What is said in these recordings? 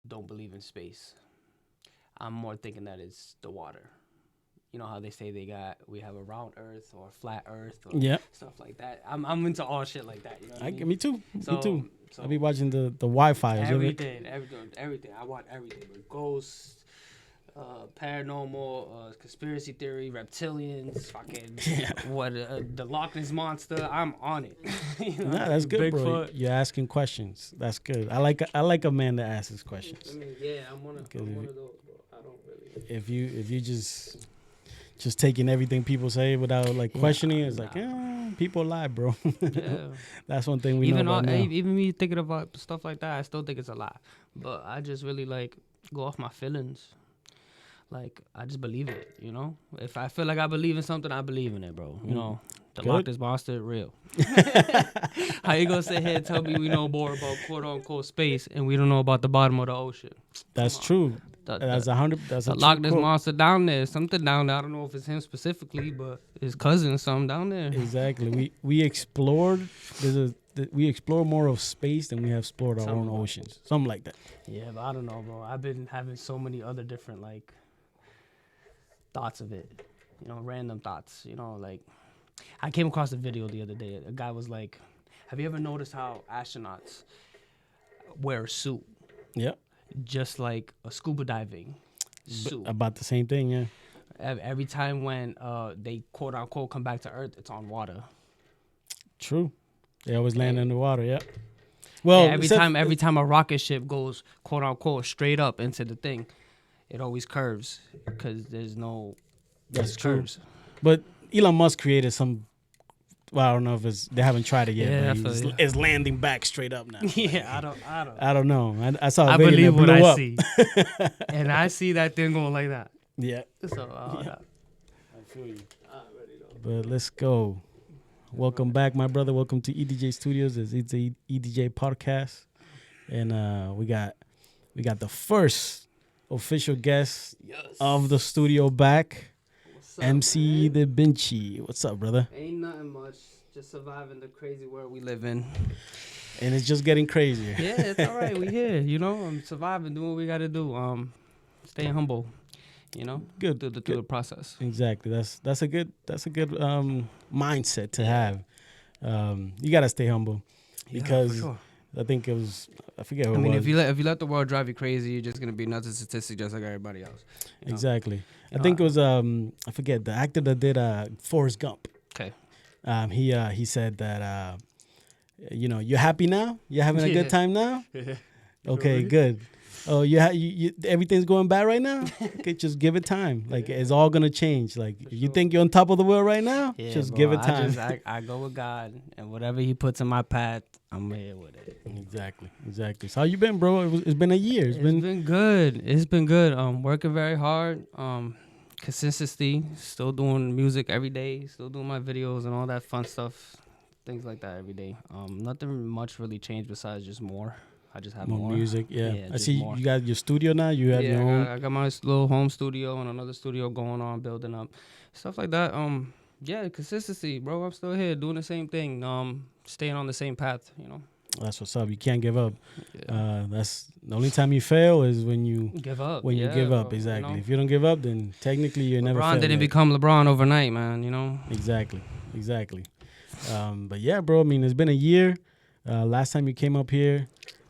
don't believe in space. I'm more thinking that it's the water. You know how they say we have a round Earth or flat Earth or Yeah. stuff like that. I'm into all shit like that. You know what I mean? Me too. Me too. So I be watching the Wi-Fi. everything. I watch everything. With ghosts, paranormal, conspiracy theory, reptilians, fucking the Loch Ness monster. I'm on it. You know? Nah, that's good, bro. Bigfoot. You're asking questions. That's good. I like a man that asks questions. I mean, yeah, I'm one of those, bro. I don't really. If you just taking everything people say without like questioning, it's like people lie, bro. Yeah. That's one thing we Even know about now. even me thinking about stuff like that, I still think it's a lie. But I just really like go off my feelings. Like I just believe it, you know. If I feel like I believe in something, I believe in it, bro. You know, the Loch Ness monster, real. How you gonna sit here and tell me we know more about quote unquote space and we don't know about the bottom of the ocean? That's true. That's 100. That's a the Loch Ness quote. monster down there. Something down there. I don't know if it's him specifically, but his cousin, something down there. Exactly. We explored. We explore more of space than we have explored our own oceans. Something like that. Yeah, but I don't know, bro. I've been having so many other different like thoughts of it. You know, random thoughts. You know, like I came across a video the other day. A guy was like, "Have you ever noticed how astronauts wear a suit?" Yeah. Just like a scuba diving suit. About the same thing, yeah. Every time when they quote unquote come back to Earth, it's on water. True. They always land in the water, yeah. Well, yeah, every time a rocket ship goes quote unquote straight up into the thing, it always curves because there's no. That's true. Curves. But Elon Musk created some. Well, I don't know if they haven't tried it yet. Yeah, but it's landing back straight up now. Yeah, I don't know. I saw a I video believe that what blew I up. see, and I see that thing going like that. Yeah. So I feel you. But let's go. Welcome back, my brother. Welcome to EDJ Studios. It's a EDJ podcast, and we got the first official guest of the studio back. What's up, MC Mcdavincii. What's up, brother? Ain't nothing much. Just surviving the crazy world we live in. And it's just getting crazier. Yeah, it's all right. We here, you know. I'm surviving, doing what we got to do. Staying humble, you know. Good. Through the process. Exactly. That's a good mindset to have. You gotta stay humble because sure. I think it was I forget. What I mean, it was. if you let the world drive you crazy, you're just gonna be another statistic just like everybody else. You know? Exactly. I think it was I forget the actor that did Forrest Gump. Okay. He said that you're happy now. You're having a good time now. Okay, good. Oh, you everything's going bad right now. Okay, just give it time. Like it's all gonna change. Like you think you're on top of the world right now, just give it time. I go with God, and whatever He puts in my path, I'm here with it. Exactly. So how you been, bro? It's been a year. It's been good. It's been good. Working very hard. Consistency. Still doing music every day. Still doing my videos and all that fun stuff. Things like that every day. Nothing much really changed besides just more. I just have more music. Yeah, I see more. you got your studio now. You have your own. I got my little home studio and another studio going on, building up, stuff like that. Consistency, bro. I'm still here doing the same thing. Staying on the same path. You know. That's what's up. You can't give up. Yeah. That's the only time you fail is when you give up. When you give up, exactly. You know? If you don't give up, then technically you're never. LeBron didn't become LeBron overnight, man. You know. Exactly. But yeah, bro. I mean, it's been a year. Last time you came up here,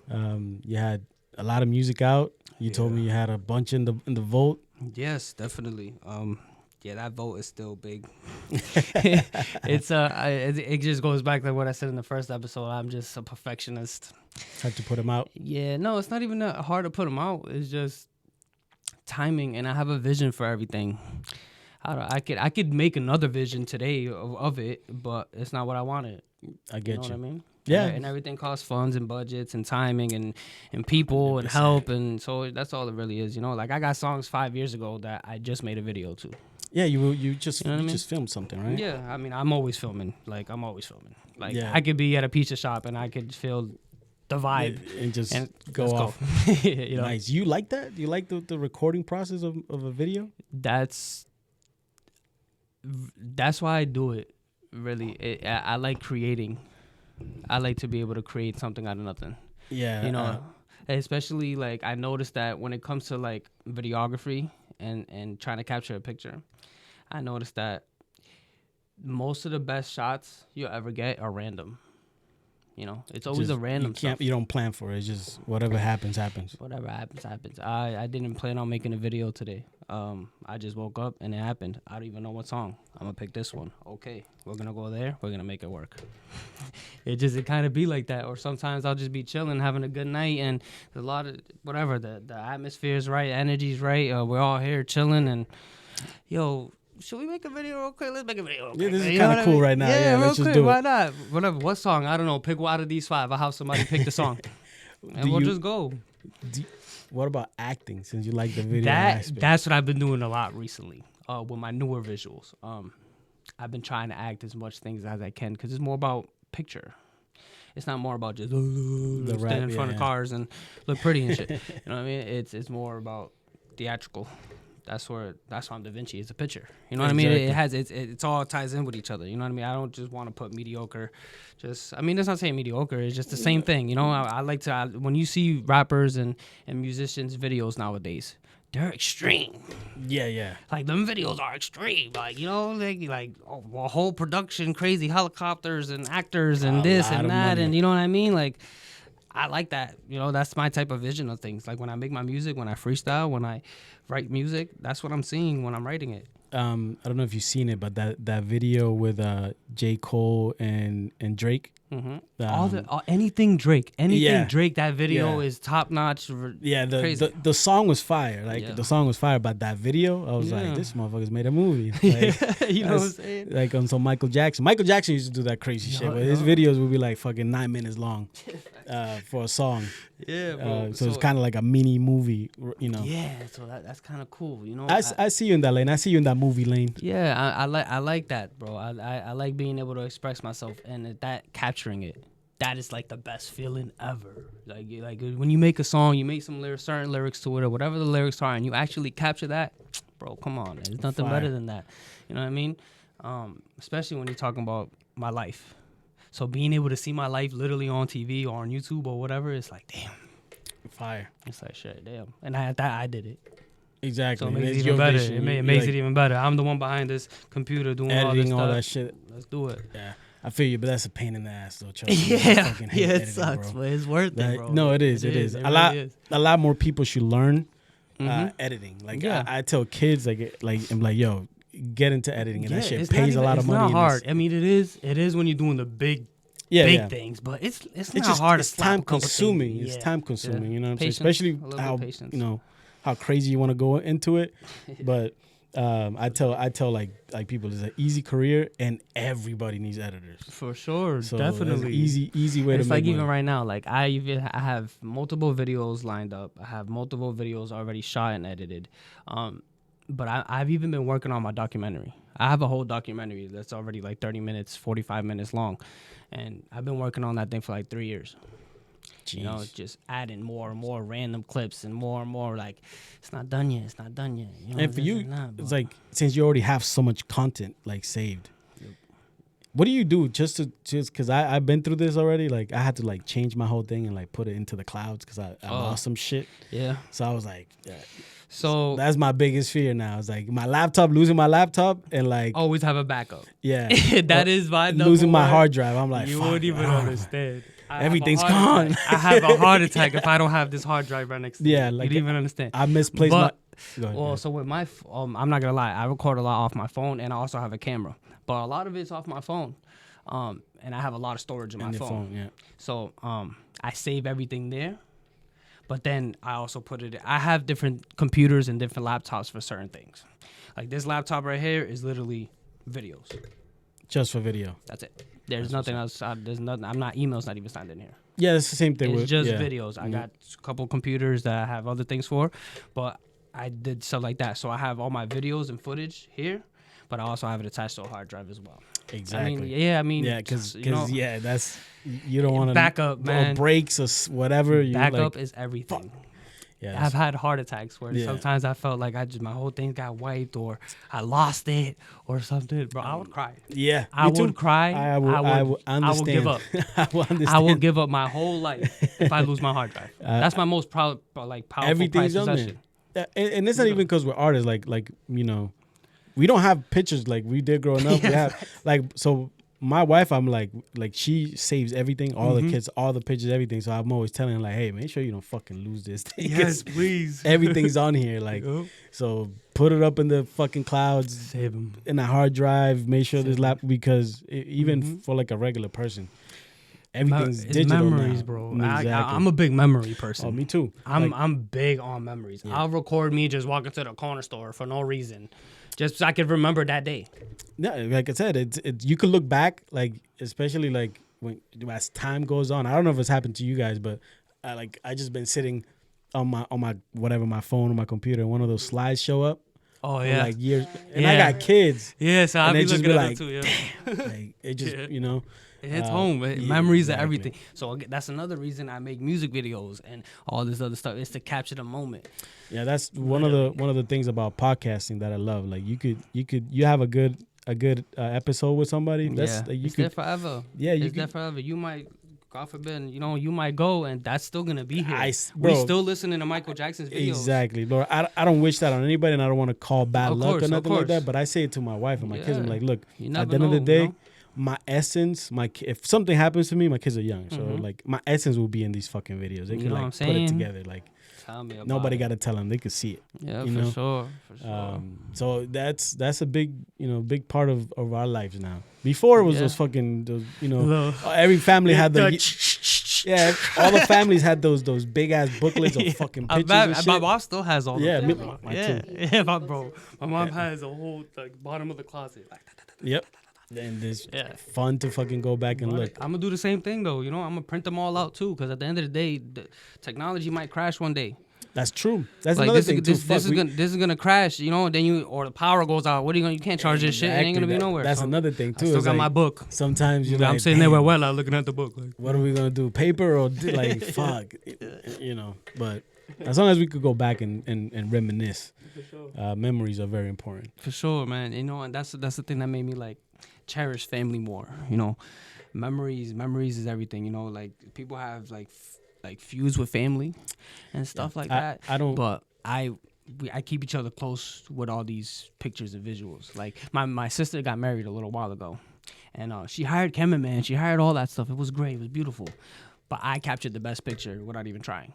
you had a lot of music out. You told me you had a bunch in the vote. Yes, definitely. That vote is still big. It just goes back to what I said in the first episode. I'm just a perfectionist. Had to put them out. Yeah, no, it's not even that hard to put them out. It's just timing, and I have a vision for everything. I could make another vision today of it, but it's not what I wanted. I get you. Know what I mean? Yeah. And everything costs funds and budgets and timing and people 100%. And help. And so that's all it really is, you know? Like, I got songs 5 years ago that I just made a video to. Yeah, you just filmed something, right? Yeah, I mean, I'm always filming. Like, I could be at a pizza shop and I could feel the vibe. And just go off. You know? Nice. You like that? Do you like the recording process of a video? That's why I do it, really. I like creating. I like to be able to create something out of nothing. Yeah. You know, especially like I noticed that when it comes to like videography and trying to capture a picture, I noticed that most of the best shots you'll ever get are random. You know, it's always a random stuff. You don't plan for it. It's just whatever happens. Whatever happens. I didn't plan on making a video today. I just woke up and it happened. I don't even know what song. I'm gonna pick this one. Okay, we're gonna go there. We're gonna make it work. It kind of be like that. Or sometimes I'll just be chilling, having a good night, and there's a lot of whatever. The atmosphere is right, energy's right. We're all here chilling, and yo. Should we make a video real quick? Let's make a video real quick. Yeah, this is kind of cool right now. Yeah, let's just do it. Why not? Whatever. What song? I don't know. Pick one out of these 5. I'll have somebody pick the song. And we'll just go. What about acting, since you like the video aspect? That's what I've been doing a lot recently with my newer visuals. I've been trying to act as much things as I can because it's more about picture. It's not more about just stand in front of cars and look pretty and shit. You know what I mean? It's more about theatrical. That's why I'm Da Vinci. It's a picture. You know what I mean? It's all ties in with each other. You know what I mean? I don't just want to put mediocre. That's not saying mediocre. It's just the same thing. You know, I like to when you see rappers and musicians videos nowadays, they're extreme. Yeah. Like them videos are extreme. Like, you know, like a whole production, crazy helicopters and actors and this and that, and you know what I mean? Like, I like that. You know, that's my type of vision of things. Like when I make my music, when I freestyle, when I write music, that's what I'm seeing when I'm writing it. I don't know if you've seen it, but that video with J. Cole and Drake. Mm-hmm. Anything Drake, Drake. That video is top notch. Yeah, the song was fire. The song was fire, but that video, I was like, this motherfucker's made a movie. Like, you know what I'm saying? Like on some Michael Jackson. Michael Jackson used to do that crazy shit, but his videos would be like fucking 9 minutes long for a song. Yeah, bro. So it's kind of like a mini movie, you know. Yeah, so that's kind of cool, you know. I see you in that lane. I see you in that movie lane. Yeah, I like that, bro. I like being able to express myself and that capturing it. That is like the best feeling ever. Like when you make a song, you make some certain lyrics to it or whatever the lyrics are, and you actually capture that, bro. Come on, there's nothing better than that. You know what I mean? Especially when you're talking about my life. So being able to see my life literally on TV or on YouTube or whatever, it's like, damn. Fire. It's like, shit, damn. And I did it. Exactly. So it makes it even better. It makes it even better. I'm the one behind this computer doing editing all that shit. Let's do it. Yeah. I feel you, but that's a pain in the ass, though. Yeah, it sucks, but it's worth it, bro. No, it is. It a lot more people should learn editing. Like I tell kids, I'm like, yo, get into editing, and that shit pays a lot of money. It's not hard. I mean, it is when you're doing the big things, but it's not just hard. It's time consuming. It's time consuming. You know what I'm saying? Especially how crazy you want to go into it, but. I tell like people it's an easy career and everybody needs editors for sure. So definitely easy way to it's make like money. Even right now, like I have multiple videos lined up. I have multiple videos already shot and edited. But I've even been working on my documentary. I have a whole documentary that's already like 30 minutes, 45 minutes long, and I've been working on that thing for like 3 years. Jeez. You know, just adding more and more random clips and more like, it's not done yet. You know, and for you, it's like, since you already have so much content like saved, what do you do just because I've been through this already? Like I had to like change my whole thing and like put it into the clouds because I lost some shit. Yeah. So I was like, so that's my biggest fear now. It's like losing my laptop and like always have a backup. Yeah. That is my number losing my one. hard drive. I'm like, you wouldn't even understand. Everything's gone. I have a heart attack if I don't have this hard drive right next to me. Yeah, like you don't even understand. I misplaced so with my, I'm not gonna lie, I record a lot off my phone, and I also have a camera, but a lot of it's off my phone, and I have a lot of storage in my phone. Yeah. So I save everything there, but then I also put it. I have different computers and different laptops for certain things. Like this laptop right here is literally videos. Just for video. That's it. There's nothing else. There's nothing. I'm not. Email's not even signed in here. Yeah, it's the same thing. It's just videos. I got a couple computers that I have other things for, but I did stuff like that. So I have all my videos and footage here, but I also have it attached to a hard drive as well. Exactly. Because that's you don't want to backup, man. Or breaks or whatever. Backup is everything. Yeah, I've had heart attacks where Yeah. sometimes I felt like my whole thing got wiped or I lost it or something. Bro, I would cry. Yeah, I me too. would cry. I will understand. I will give up. I will understand. I will give up my whole life if I lose my hard drive. That's my most powerful Everything's prize on possession. there. And it's not even because we're artists. Like you know, we don't have pictures like we did growing up. We have so. My wife, I'm like she saves everything, all the kids, all the pictures, everything. So I'm always telling her like, hey, make sure you don't fucking lose this thing. Yes, please. Everything's on here, like, so put it up in the fucking clouds, Save them in a hard drive. Make sure there's because even for like a regular person, everything's digital memories, now. bro. Exactly. I'm a big memory person. Oh, me too. I'm big on memories. Yeah. I'll record me just walking to the corner store for no reason, just so I could remember that day. Yeah, like I said, it's you could look back, like especially like when as time goes on. I don't know if it's happened to you guys, but I just been sitting on my whatever, my phone or my computer, and one of those slides show up. Oh yeah, like years, and I got kids. Yeah, so I'll be looking at like, it too. Yeah, damn, like it just you know. It hits home. Memories exactly. are everything. So that's another reason I make music videos and all this other stuff is to capture the moment. Yeah, that's one of the things about podcasting that I love. Like you have a good episode with somebody. That's like, it's there forever. Yeah, it's there forever. You might, God forbid, you might go and that's still gonna be here. Bro, we still listening to Michael Jackson's videos. Exactly, Lord. I don't wish that on anybody, and I don't want to call bad luck or nothing like that. But I say it to my wife and my kids. I'm like, look, at the end of the day. My essence, if something happens to me, my kids are young, so like my essence will be in these fucking videos. They can like put it together. Like nobody got to tell them; they could see it. Yeah, you know? For sure. So that's a big big part of our lives now. Before it was those fucking every family had the all the families had those big ass booklets of fucking pictures and shit. My mom still has all. Yeah, bro. My mom has a whole bottom of the closet. Yep. And it's fun to fucking go back and look. I'm gonna do the same thing though. I'm gonna print them all out too, because at the end of the day, the technology might crash one day. That's true. That's another thing too. This is gonna crash. Then or the power goes out. What are you gonna? You can't charge this shit. It ain't gonna be nowhere. That's another thing too. I still got my book. Sometimes I'm sitting there with Wella looking at the book. Like, what are we gonna do? Paper or like fuck? But as long as we could go back and reminisce, memories are very important. For sure, man. And that's the thing that made me like cherish family more. Memories is everything. Like people have like feuds with family and stuff like that. I don't. But I keep each other close with all these pictures and visuals. Like my sister got married a little while ago, and she hired cameraman. She hired all that stuff. It was great. It was beautiful. But I captured the best picture without even trying.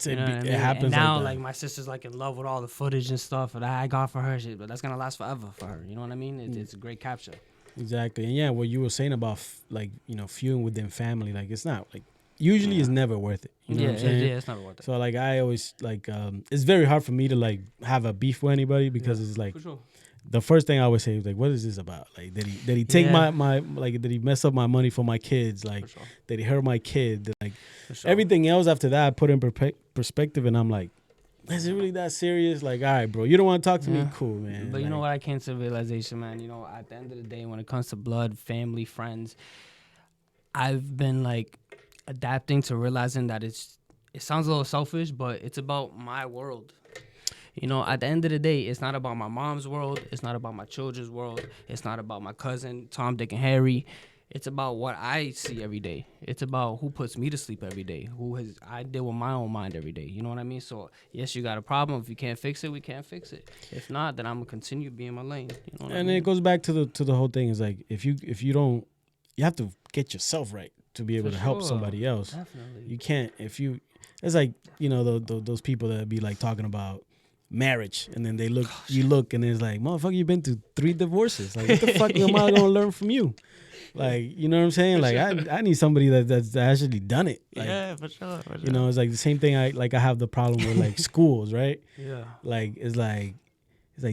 It happens. And now, like my sister's like in love with all the footage and stuff that I got for her. But that's gonna last forever for her. You know what I mean? It's a great capture. Exactly. And what you were saying about feuding within family, like it's not like usually it's never worth it. You know what I'm saying? Yeah, it's never worth it. So like I always it's very hard for me to like have a beef with anybody because it's like. For sure. The first thing I always say is like, what is this about? Like, did he take my like, did he mess up my money for my kids? Like, did he hurt my kid? Like, everything else after that I put in perspective, and I'm like, is it really that serious? Like, all right, bro, you don't want to talk to me? Cool, man. But you know what? I came to realization, man. At the end of the day, when it comes to blood, family, friends, I've been like adapting to realizing that it sounds a little selfish, but it's about my world. At the end of the day, it's not about my mom's world. It's not about my children's world. It's not about my cousin, Tom, Dick, and Harry. It's about what I see every day. It's about who puts me to sleep every day. I deal with my own mind every day. You know what I mean? So, yes, you got a problem. If you can't fix it, we can't fix it. If not, then I'm going to continue being my lane. You know what I mean? It goes back to the whole thing is like, if you don't, you have to get yourself right to be able to help somebody else. Definitely. You can't, it's like, those people that be like talking about marriage, and then you look, and it's like, motherfucker, you've been through 3 divorces. Like, what the fuck am I gonna learn from you? Like, you know what I'm saying? Like, I need somebody that's actually done it. Like, for sure. It's like the same thing. I have the problem with like schools, right? Yeah. Like, it's like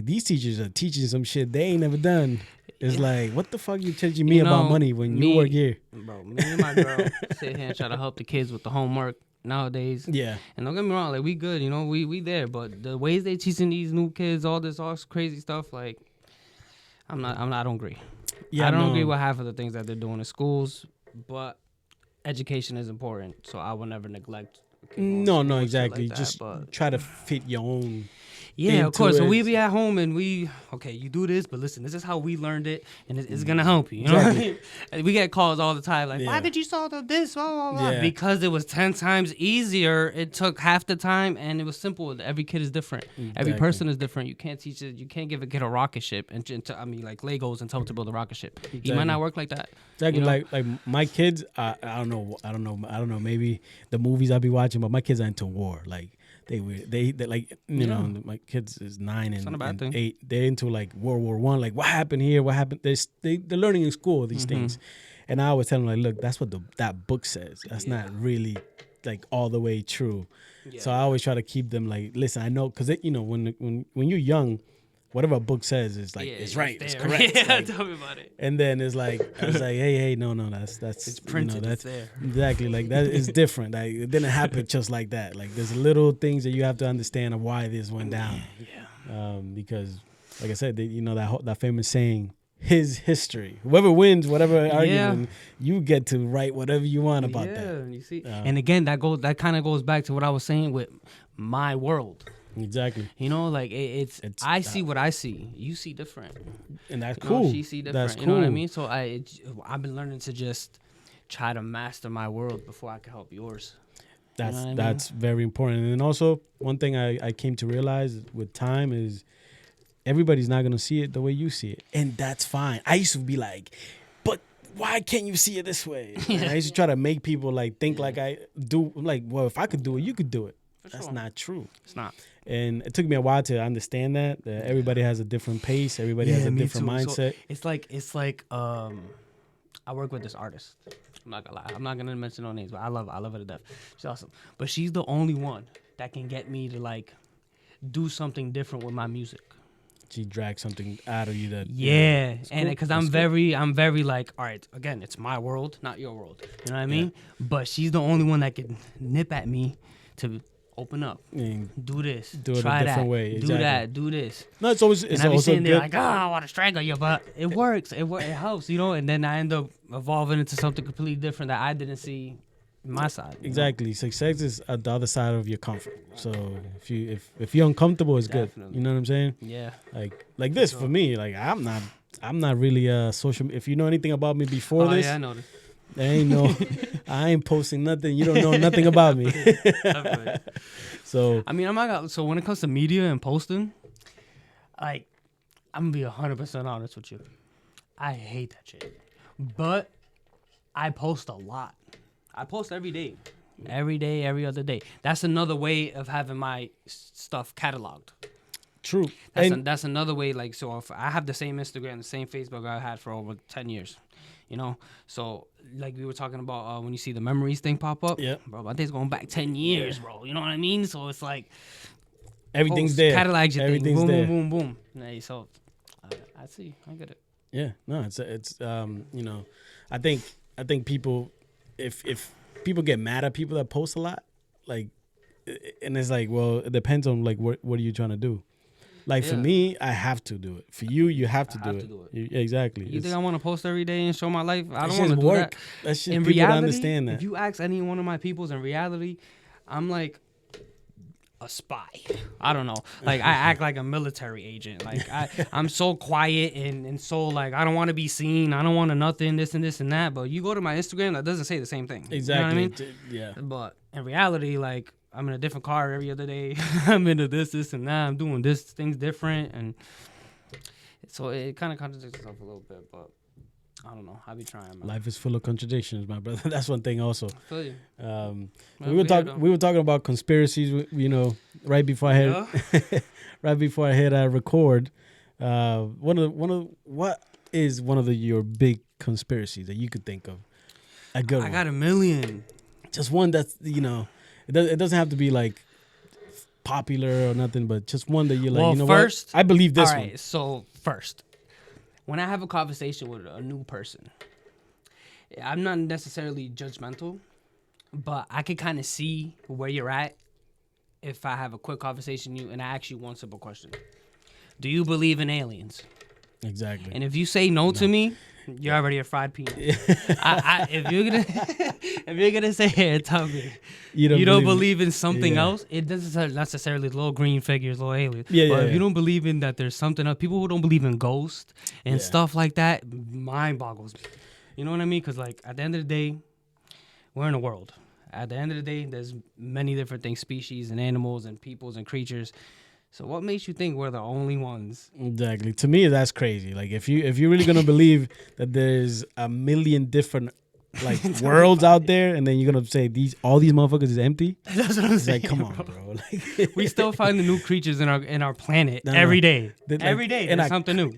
these teachers are teaching some shit they ain't never done. It's like, what the fuck you teaching me about money when you work here? Bro, me and my girl sit here and try to help the kids with the homework nowadays. Yeah. And don't get me wrong, like, we good, we there, but the ways they teaching these new kids all crazy stuff, like, I don't agree. Yeah, I don't agree with half of the things that they're doing in schools, but education is important, so I will never neglect No, exactly. Like just but try to fit your own. Yeah, of course. So we be at home and you do this, but listen, this is how we learned it, and it's gonna help you. You know what I mean? And we get calls all the time, like, why did you solve this? Blah, blah, blah. Yeah. Because it was 10 times easier. It took half the time, and it was simple. Every kid is different. Exactly. Every person is different. You can't teach it. You can't give a kid a rocket ship and like Legos and tell him to build a rocket ship. Exactly. He might not work like that. Exactly. You know? Like my kids, I don't know. Maybe the movies I be watching, but my kids are into war. Like. They like you know, my kids is 9 and 8. They're into like World War I. Like, what happened here? What happened? They're learning in school these things, and I always tell them like, look, that's what that book says. That's not really like all the way true. Yeah. So I always try to keep them like, listen, I know, because when you're young, whatever a book says is like it's right, it's correct. Yeah, like, tell me about it. And then it's like I was like, hey, no, that's it's printed. That's there. Exactly, like that is different. Like it didn't happen just like that. Like there's little things that you have to understand of why this went down. Yeah. Because, like I said, that famous saying, his history. Whoever wins, whatever argument, you get to write whatever you want about that. Yeah, you see. And again, that kind of goes back to what I was saying with my world. Exactly. You know, like it's I see what I see. You see different, and that's cool. She see different. That's cool. You know what I mean? So I've been learning to just try to master my world before I can help yours. That's very important. And also, one thing I came to realize with time is everybody's not gonna see it the way you see it, and that's fine. I used to be like, but why can't you see it this way? I used to try to make people like think like I do. I'm like, well, if I could do it, you could do it. That's not true. It's not. And it took me a while to understand that everybody has a different pace. Everybody has a different mindset. So it's like I work with this artist. I'm not gonna lie. I'm not gonna mention no names, but I love her to death. She's awesome. But she's the only one that can get me to like do something different with my music. She drags something out of you that and because I'm very like, all right, again, it's my world, not your world. You know what I mean? But she's the only one that can nip at me to open up, do this, try it a different that, way. Exactly. Do that, do this. No, it's always and I be sitting there like, I want to strangle you, but it works. It helps, you know. And then I end up evolving into something completely different that I didn't see my side. Exactly. Know? Success is at the other side of your comfort. So if you're uncomfortable, it's good. You know what I'm saying? Yeah. Like this for me. Like I'm not really a social. If you know anything about me before this, I know this. There ain't I ain't posting nothing. You don't know nothing about me. So I mean, so when it comes to media and posting, like I'm gonna be 100% honest with you. I hate that shit. But I post a lot. I post every day, every other day. That's another way of having my stuff cataloged. True. That's another way. Like, so if I have the same Instagram, the same Facebook I had for over 10 years. You know, so like we were talking about when you see the memories thing pop up, bro, my day's going back 10 years, bro. You know what I mean? So it's like everything's there. Catalogs your everything's thing. there. Boom, boom, boom. Hey, so I see, I get it. Yeah, no, it's you know, I think people, if people get mad at people that post a lot, like, and it's like, well, it depends on like what are you trying to do. Like for me, I have to do it. For you, you have to do it. Exactly. You think I want to post every day and show my life? I don't want to do that. That's shit. People don't understand that. If you ask any one of my peoples, in reality, I'm like a spy. I don't know. Like I act like a military agent. Like I'm so quiet and so like I don't want to be seen. I don't want to nothing, this and this and that. But you go to my Instagram, that doesn't say the same thing. Exactly. You know what I mean? Yeah. But in reality, like I'm in a different car every other day. I'm into this and that. I'm doing this, things different. And so it kind of contradicts itself a little bit, but I don't know. I be trying, man. Life is full of contradictions, my brother. That's one thing also. I feel you. We were talking about conspiracies, you know, right before I hit record. What is one of your big conspiracies that you could think of? A good one. I got a million. Just one that's, you know, it doesn't have to be like popular or nothing, but just one that you're like, you know first, what? I believe this one. All right, so first, when I have a conversation with a new person, I'm not necessarily judgmental, but I can kind of see where you're at if I have a quick conversation with you and I ask you one simple question. Do you believe in aliens? Exactly. And if you say no to me, You're already a fried peanut. If you're gonna say it, tell me you don't believe in something else. It doesn't necessarily little green figures, little aliens. But if you don't believe in that, there's something else. People who don't believe in ghosts and stuff like that, mind boggles me. You know what I mean? Because like at the end of the day, we're in a world. At the end of the day, there's many different things, species and animals and peoples and creatures. So what makes you think we're the only ones? Exactly. To me, that's crazy. Like if you're really gonna believe that there's a million different like worlds out there, and then you're gonna say all these motherfuckers is empty. That's what I'm saying. Like, come on, bro. Like, we still find the new creatures in our planet every day. Every day there's something new.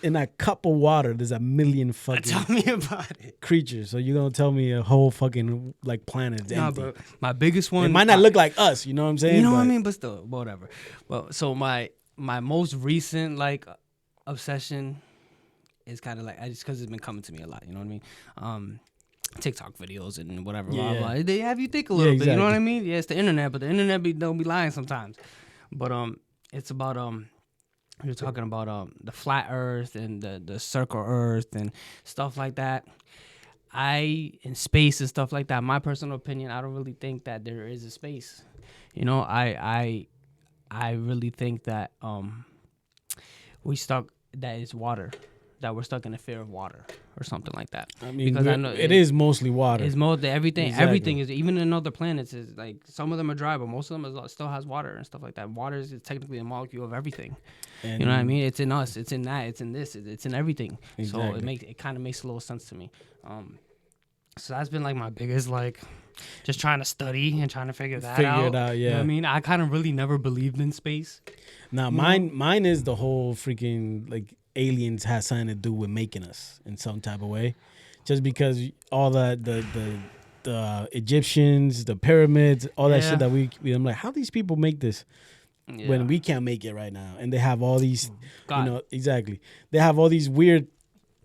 In a cup of water, there's a million fucking tell me about it. creatures. So you're gonna tell me a whole fucking like planet is empty? But my biggest one. It might not look like us. You know what I'm saying? You know what I mean? But still, whatever. Well, so my most recent like obsession is kind of like just because it's been coming to me a lot. You know what I mean? TikTok videos and whatever. Blah, blah. They have you think a little bit. You know what I mean? Yeah, it's the internet, but the internet don't be lying sometimes. But it's about you're talking about the flat Earth and the circle Earth and stuff like that. In space and stuff like that. My personal opinion, I don't really think that there is a space. You know, I really think that that is water. That we're stuck in the fear of water or something like that. I mean, because I know it is mostly water. It's mostly everything. Exactly. Everything is, even in other planets, is like some of them are dry, but most of them still has water and stuff like that. Water is technically a molecule of everything. And you know what I mean? It's in us. It's in that. It's in this. It's in everything. Exactly. So it kind of makes a little sense to me. So that's been like my biggest like, just trying to study and trying to figure it out. Yeah. You know what I mean? I kind of really never believed in space. Now mine is the whole freaking like. Aliens has something to do with making us in some type of way, just because all the Egyptians, the pyramids, all that shit that I'm like, how these people make this when we can't make it right now, and they have all these, exactly, they have all these weird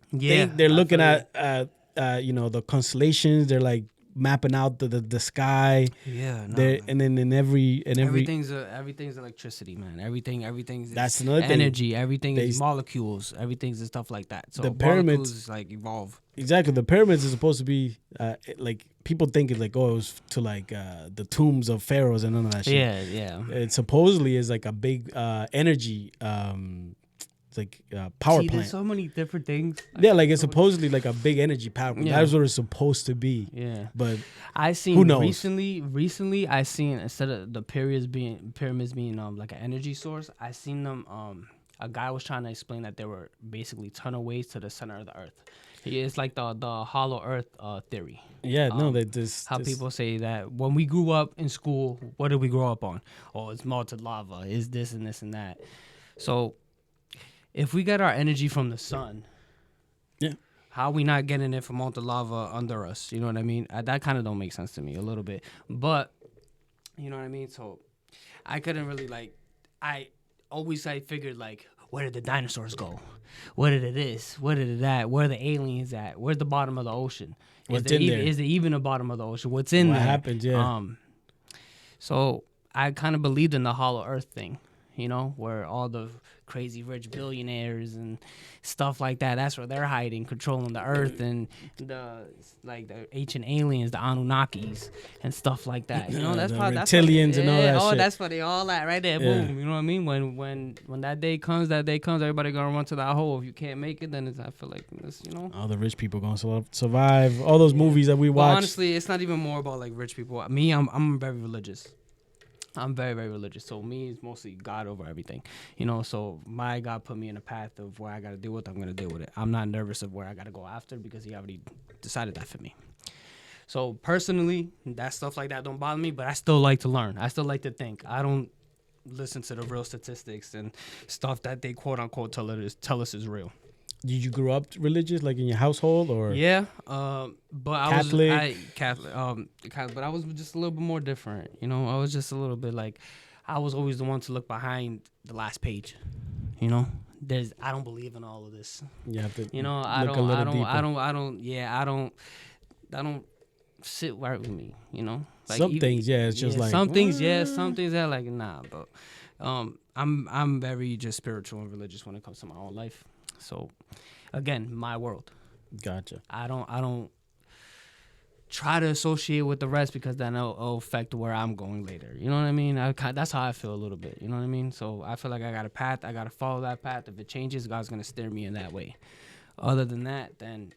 things. They're looking at the constellations. They're like mapping out the sky. And then in everything's electricity, man. Everything's that's another energy. Thing. Everything is molecules. Everything's stuff like that. So the pyramids is like evolve. Exactly. The pyramids is supposed to be like people think it's like it was to like the tombs of pharaohs and none of that shit. Yeah. It supposedly is like a big energy it's like power plant. There's so many different things. Yeah, like it's supposedly like a big energy power plant. That's what it's supposed to be. Yeah. But I seen who knows? Recently I seen, instead of the pyramids being like an energy source, I seen them a guy was trying to explain that there were basically tunnel ways to the center of the earth. It's like the hollow earth theory. Yeah, that just how people say that when we grew up in school, what did we grow up on? Oh, it's molten lava, is this and this and that. So if we get our energy from the sun, how are we not getting it from molten lava under us? You know what I mean? That kind of don't make sense to me a little bit. But, you know what I mean? So I couldn't really I figured like, where did the dinosaurs go? Where did it this? Where did it that? Where are the aliens at? Where's the bottom of the ocean? What's in there? Is there even a bottom of the ocean? What's in there? What happened, yeah. So I kind of believed in the hollow earth thing. You know, where all the crazy rich billionaires and stuff like that's where they're hiding, controlling the earth, and the ancient aliens, the Anunnakis and stuff like that. You know, that's probably reptilians and all that shit. That's what they all at right there. Boom. You know what I mean? When that day comes, everybody gonna run to that hole. If you can't make it, then I feel like this. You know, all the rich people gonna survive. All those movies that we watch. Well, honestly, it's not even more about like rich people. Me, I'm very religious. I'm very, very religious. So me, it's mostly God over everything. You know, so my God put me in a path of where I got to deal with it, I'm going to deal with it. I'm not nervous of where I got to go after because he already decided that for me. So personally, that stuff like that don't bother me, but I still like to learn. I still like to think. I don't listen to the real statistics and stuff that they quote unquote tell us is real. Did you grow up religious, like in your household, or? Yeah, but I Catholic, but I was just a little bit more different. You know, I was just a little bit like, I was always the one to look behind the last page. You know, I don't believe in all of this. You have to. You know, I don't sit right with me. You know, like some things, it's just like some things, some things that like nah, but I'm very just spiritual and religious when it comes to my own life. So, again, my world. Gotcha. I don't try to associate with the rest because then it'll affect where I'm going later. You know what I mean? That's how I feel a little bit. You know what I mean? So I feel like I got a path. I got to follow that path. If it changes, God's going to steer me in that way. Other than that, then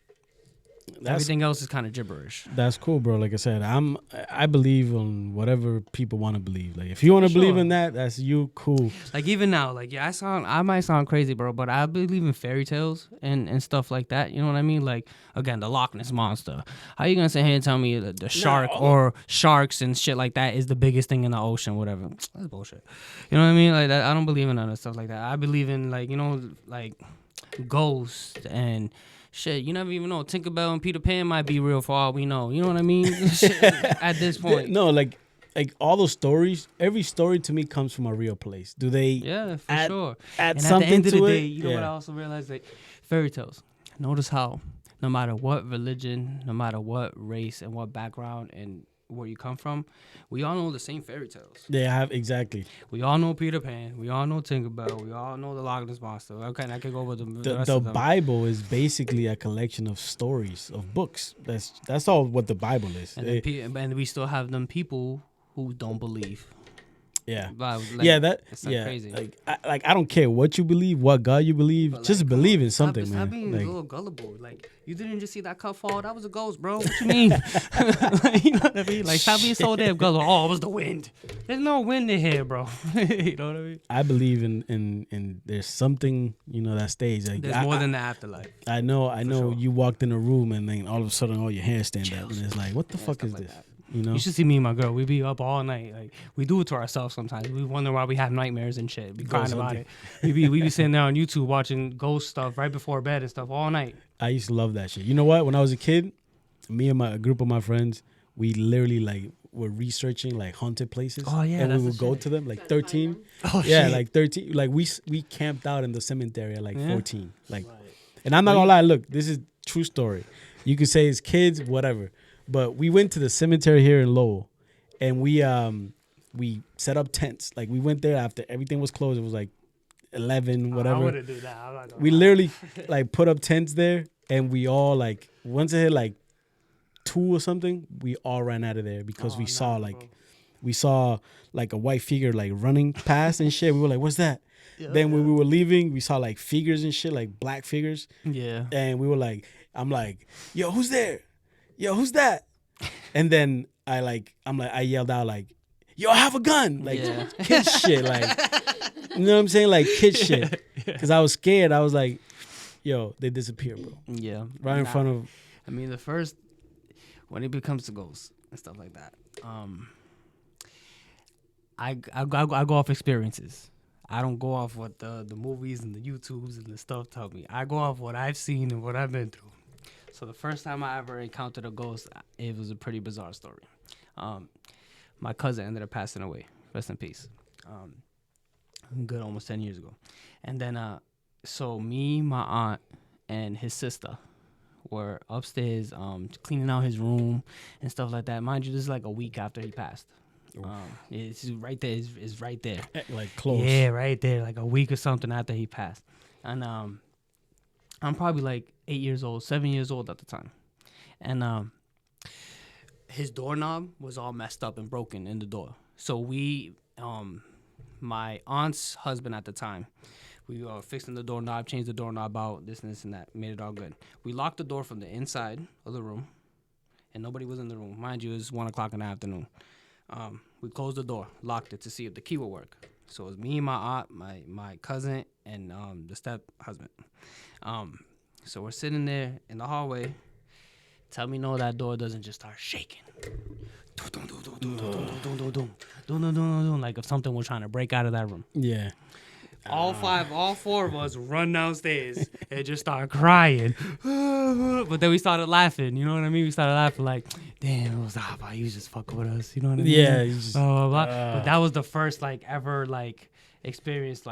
everything else is kind of gibberish. That's cool, bro. Like I said, I believe on whatever people want to believe. Like if you want to believe in that, that's you. Cool. Like even now, like yeah, I might sound crazy, bro, but I believe in fairy tales and stuff like that. You know what I mean? Like again, the Loch Ness monster. How you gonna sit here and tell me the shark or sharks and shit like that is the biggest thing in the ocean? Whatever. That's bullshit. You know what I mean? Like that, I don't believe in none of stuff like that. I believe in like like ghosts and shit. You never even know. Tinkerbell and Peter Pan might be real for all we know. You know what I mean? At this point. No, like all those stories, every story to me comes from a real place. Do they? Yeah, for sure. Add and something at the end of the to day, it? you know what I also realized? Like fairy tales. Notice how no matter what religion, no matter what race and what background and where you come from, we all know the same fairy tales. They have exactly. We all know Peter Pan. We all know Tinkerbell. We all know the Loch Ness monster. Okay, I can go over the rest The of them. Bible is basically a collection of stories, of books. That's all what the Bible is. And we still have them people who don't believe. Yeah, Like, it's crazy. Like I don't care what you believe, what God you believe, But just like, believe in something, stop man. being Like, a little gullible. Like you didn't just see that cup fall. That was a ghost, bro. What you mean? You know what I mean? Like stop being so damn gullible. Oh, it was the wind. There's no wind in here, bro. You know what I mean? I believe in there's something that stays. Like There's more than the afterlife. I know. sure. You walked in a room and then all of a sudden all your hair stand up and it's like, what the fuck is stuff like this? that. You should see me and my girl. We be up all night. Like we do it to ourselves sometimes. We wonder why we have nightmares and shit. We crying about it. We be sitting there on YouTube watching ghost stuff right before bed and stuff all night. I used to love that shit. You know what? When I was a kid, me and a group of my friends, we literally like were researching like haunted places. Oh yeah, and that's we would go to them like 13. Oh yeah, shit. like 13. Like we camped out in the cemetery at like 14. Like, Right. and I'm not gonna lie. Look, this is true story. You could say it's kids, whatever. But we went to the cemetery here in Lowell. And we set up tents. Like we went there after everything was closed. It was like 11, whatever. I wouldn't do that. I'm not gonna We lie. literally like put up tents there, and we all like once it hit like 2 or something, we all ran out of there because we saw like a white figure like running past and shit. We were like, "What's that?" Then when we were leaving, we saw like figures and shit, like black figures. Yeah. And we were like, I'm like, "Yo, who's there? Yo, who's that?" And then I yelled out like, "Yo, I have a gun!" Like kid shit, like you know what I'm saying, like kid shit. Because I was scared. I was like, "Yo, they disappear, bro." Yeah. Right in front of. I mean, the first when it becomes the ghost and stuff like that. I go off experiences. I don't go off what the movies and the YouTubes and the stuff tell me. I go off what I've seen and what I've been through. So the first time I ever encountered a ghost, it was a pretty bizarre story. My cousin ended up passing away. Rest in peace. Good, almost 10 years ago. And then, so me, my aunt, and his sister were upstairs cleaning out his room and stuff like that. Mind you, this is like a week after he passed. It's right there. It's right there. Like close. Yeah, right there. Like a week or something after he passed. And I'm probably like 7 years old at the time. And his doorknob was all messed up and broken in the door. So we, my aunt's husband at the time, we were fixing the doorknob, changed the doorknob out, this and that, made it all good. We locked the door from the inside of the room, and nobody was in the room. Mind you, it was 1 o'clock in the afternoon. We closed the door, locked it to see if the key would work. So it was me, my aunt, my cousin, and the step-husband. So we're sitting there in the hallway. Tell me no, that door doesn't just start shaking. Like if something was trying to break out of that room. Yeah. All four of us run downstairs and just start crying. But then we started laughing, you know what I mean? We started laughing like, damn, it was Abba, you just fucking with us, you know what I mean? Yeah. You just, But that was the first ever experience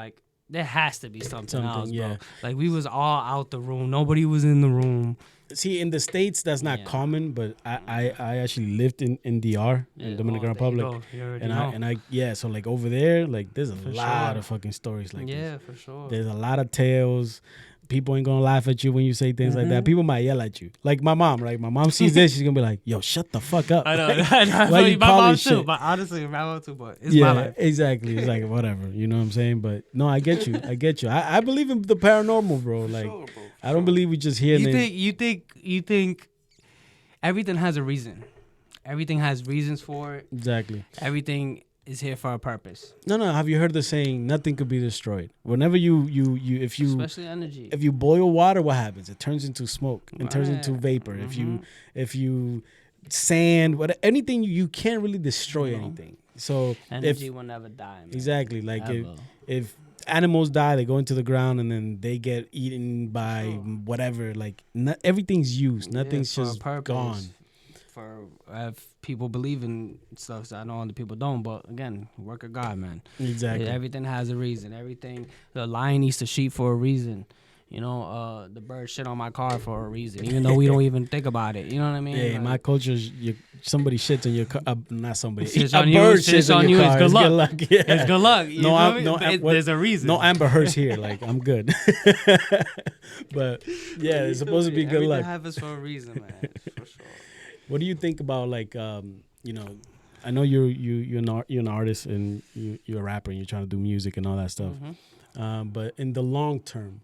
there has to be something else, bro. Like we was all out the room. Nobody was in the room. See, in the States, that's not common, but I actually lived in DR, in Dominican Republic. And I so over there, there's a lot of fucking stories like this. Yeah, for sure. There's a lot of tales, people ain't gonna laugh at you when you say things like that. People might yell at you. Like my mom, right? My mom sees this, she's gonna be like, "Yo, shut the fuck up." I know. Why you my calling mom shit? too. But honestly, my mom too. But it's my life. Exactly. It's like whatever. You know what I'm saying? But no, I get you. I believe in the paranormal, bro. Like Sure, bro. I don't believe we just hear. You think everything has a reason. Everything has reasons for it. Exactly. Everything is here for a purpose. No. Have you heard the saying? Nothing could be destroyed. Whenever especially energy. If you boil water, what happens? It turns into smoke. It turns into vapor. Mm-hmm. If you sand, anything, you can't really destroy anything. So energy will never die. Man. Exactly. Like if animals die, they go into the ground and then they get eaten by whatever. Like everything's used. Nothing's just gone. For people believe in stuff, so I know other people don't. But again, work of God, man. Exactly. Everything has a reason. The lion eats the sheep for a reason. You know, the bird shit on my car for a reason, even though we don't even think about it. You know what I mean? Yeah, like, my culture, somebody shits on your car. Not somebody. Shits a on bird you, shits on your car. It's good luck. Yeah. It's good luck. You know there's a reason. No Amber Heard's here. Like, I'm good. But, yeah, it's supposed to be good luck. Everything happens for a reason, man. For sure. What do you think about, like, you know, I know you're an artist and you're a rapper and you're trying to do music and all that stuff. Mm-hmm. But in the long term,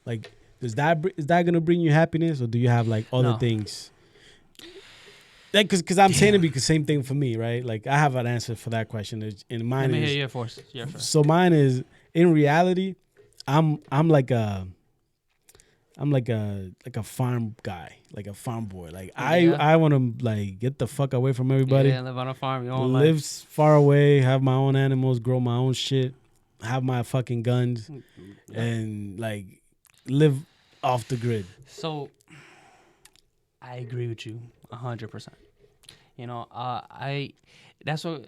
like, is that gonna bring you happiness, or do you have like other things? Like, cause I'm saying it because same thing for me, right? Like I have an answer for that question. And mine Let me is hear your force. Yeah, sure. So mine is, in reality, I'm like a farm guy, like a farm boy. Like I want to like get the fuck away from everybody. Yeah, live on a farm. Live far away, have my own animals, grow my own shit, have my fucking guns, and like live off the grid. So I agree with you 100%. You know, that's a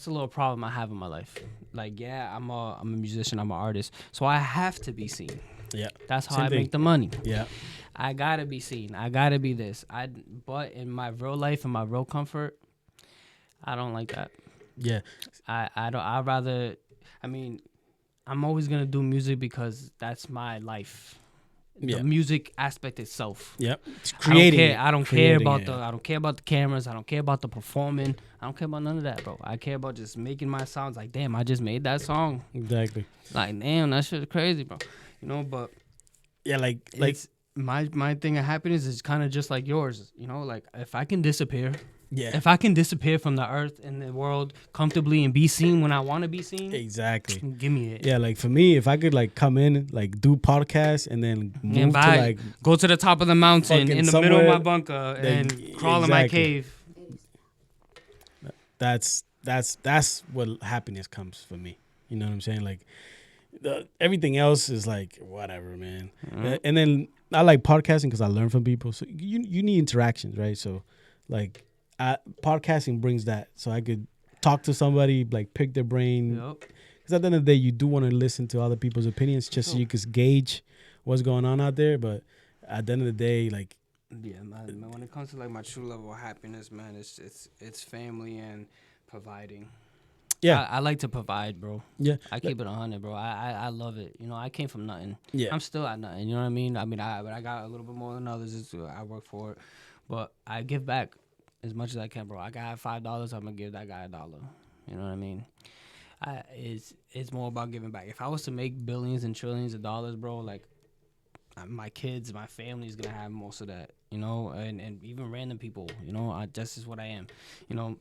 little problem I have in my life. Like, yeah, I'm a musician, I'm an artist, so I have to be seen. Yeah, that's how I make the money. Yeah, I gotta be seen. I gotta be this. But in my real life and my real comfort, I don't like that. Yeah, I don't. I rather. I mean, I'm always gonna do music because that's my life. The music aspect itself. Yep. It's creating. I don't care about the cameras. I don't care about the performing. I don't care about none of that, bro. I care about just making my sounds. Like, damn, I just made that song. Exactly. Like, damn, that shit is crazy, bro. You know, but yeah, like my thing of happiness is kind of just like yours. You know, like if I can disappear. Yeah. If I can disappear from the earth and the world comfortably and be seen when I want to be seen. Exactly. Give me it. Yeah, like for me, if I could like come in, like do podcasts and then move to like go to the top of the mountain in the middle of my bunker and crawl in my cave. That's what happiness comes for me. You know what I'm saying? Like everything else is like whatever, man. Mm-hmm. And then I like podcasting because I learn from people. So you need interactions, right? So like podcasting brings that, so I could talk to somebody, like pick their brain. Because at the end of the day, you do want to listen to other people's opinions just so you can gauge what's going on out there. But at the end of the day, like man, when it comes to like my true level of happiness, man, it's family and providing. Yeah, I like to provide, bro. Yeah, I keep it 100, bro. I love it. You know, I came from nothing. Yeah, I'm still at nothing. You know what I mean? I got a little bit more than others. I work for it, but I give back as much as I can, bro. I got $5. I'm gonna give that guy $1. You know what I mean? It's more about giving back. If I was to make billions and trillions of dollars, bro, like my kids, my family's gonna have most of that. You know, and even random people. You know, that's just what I am. You know.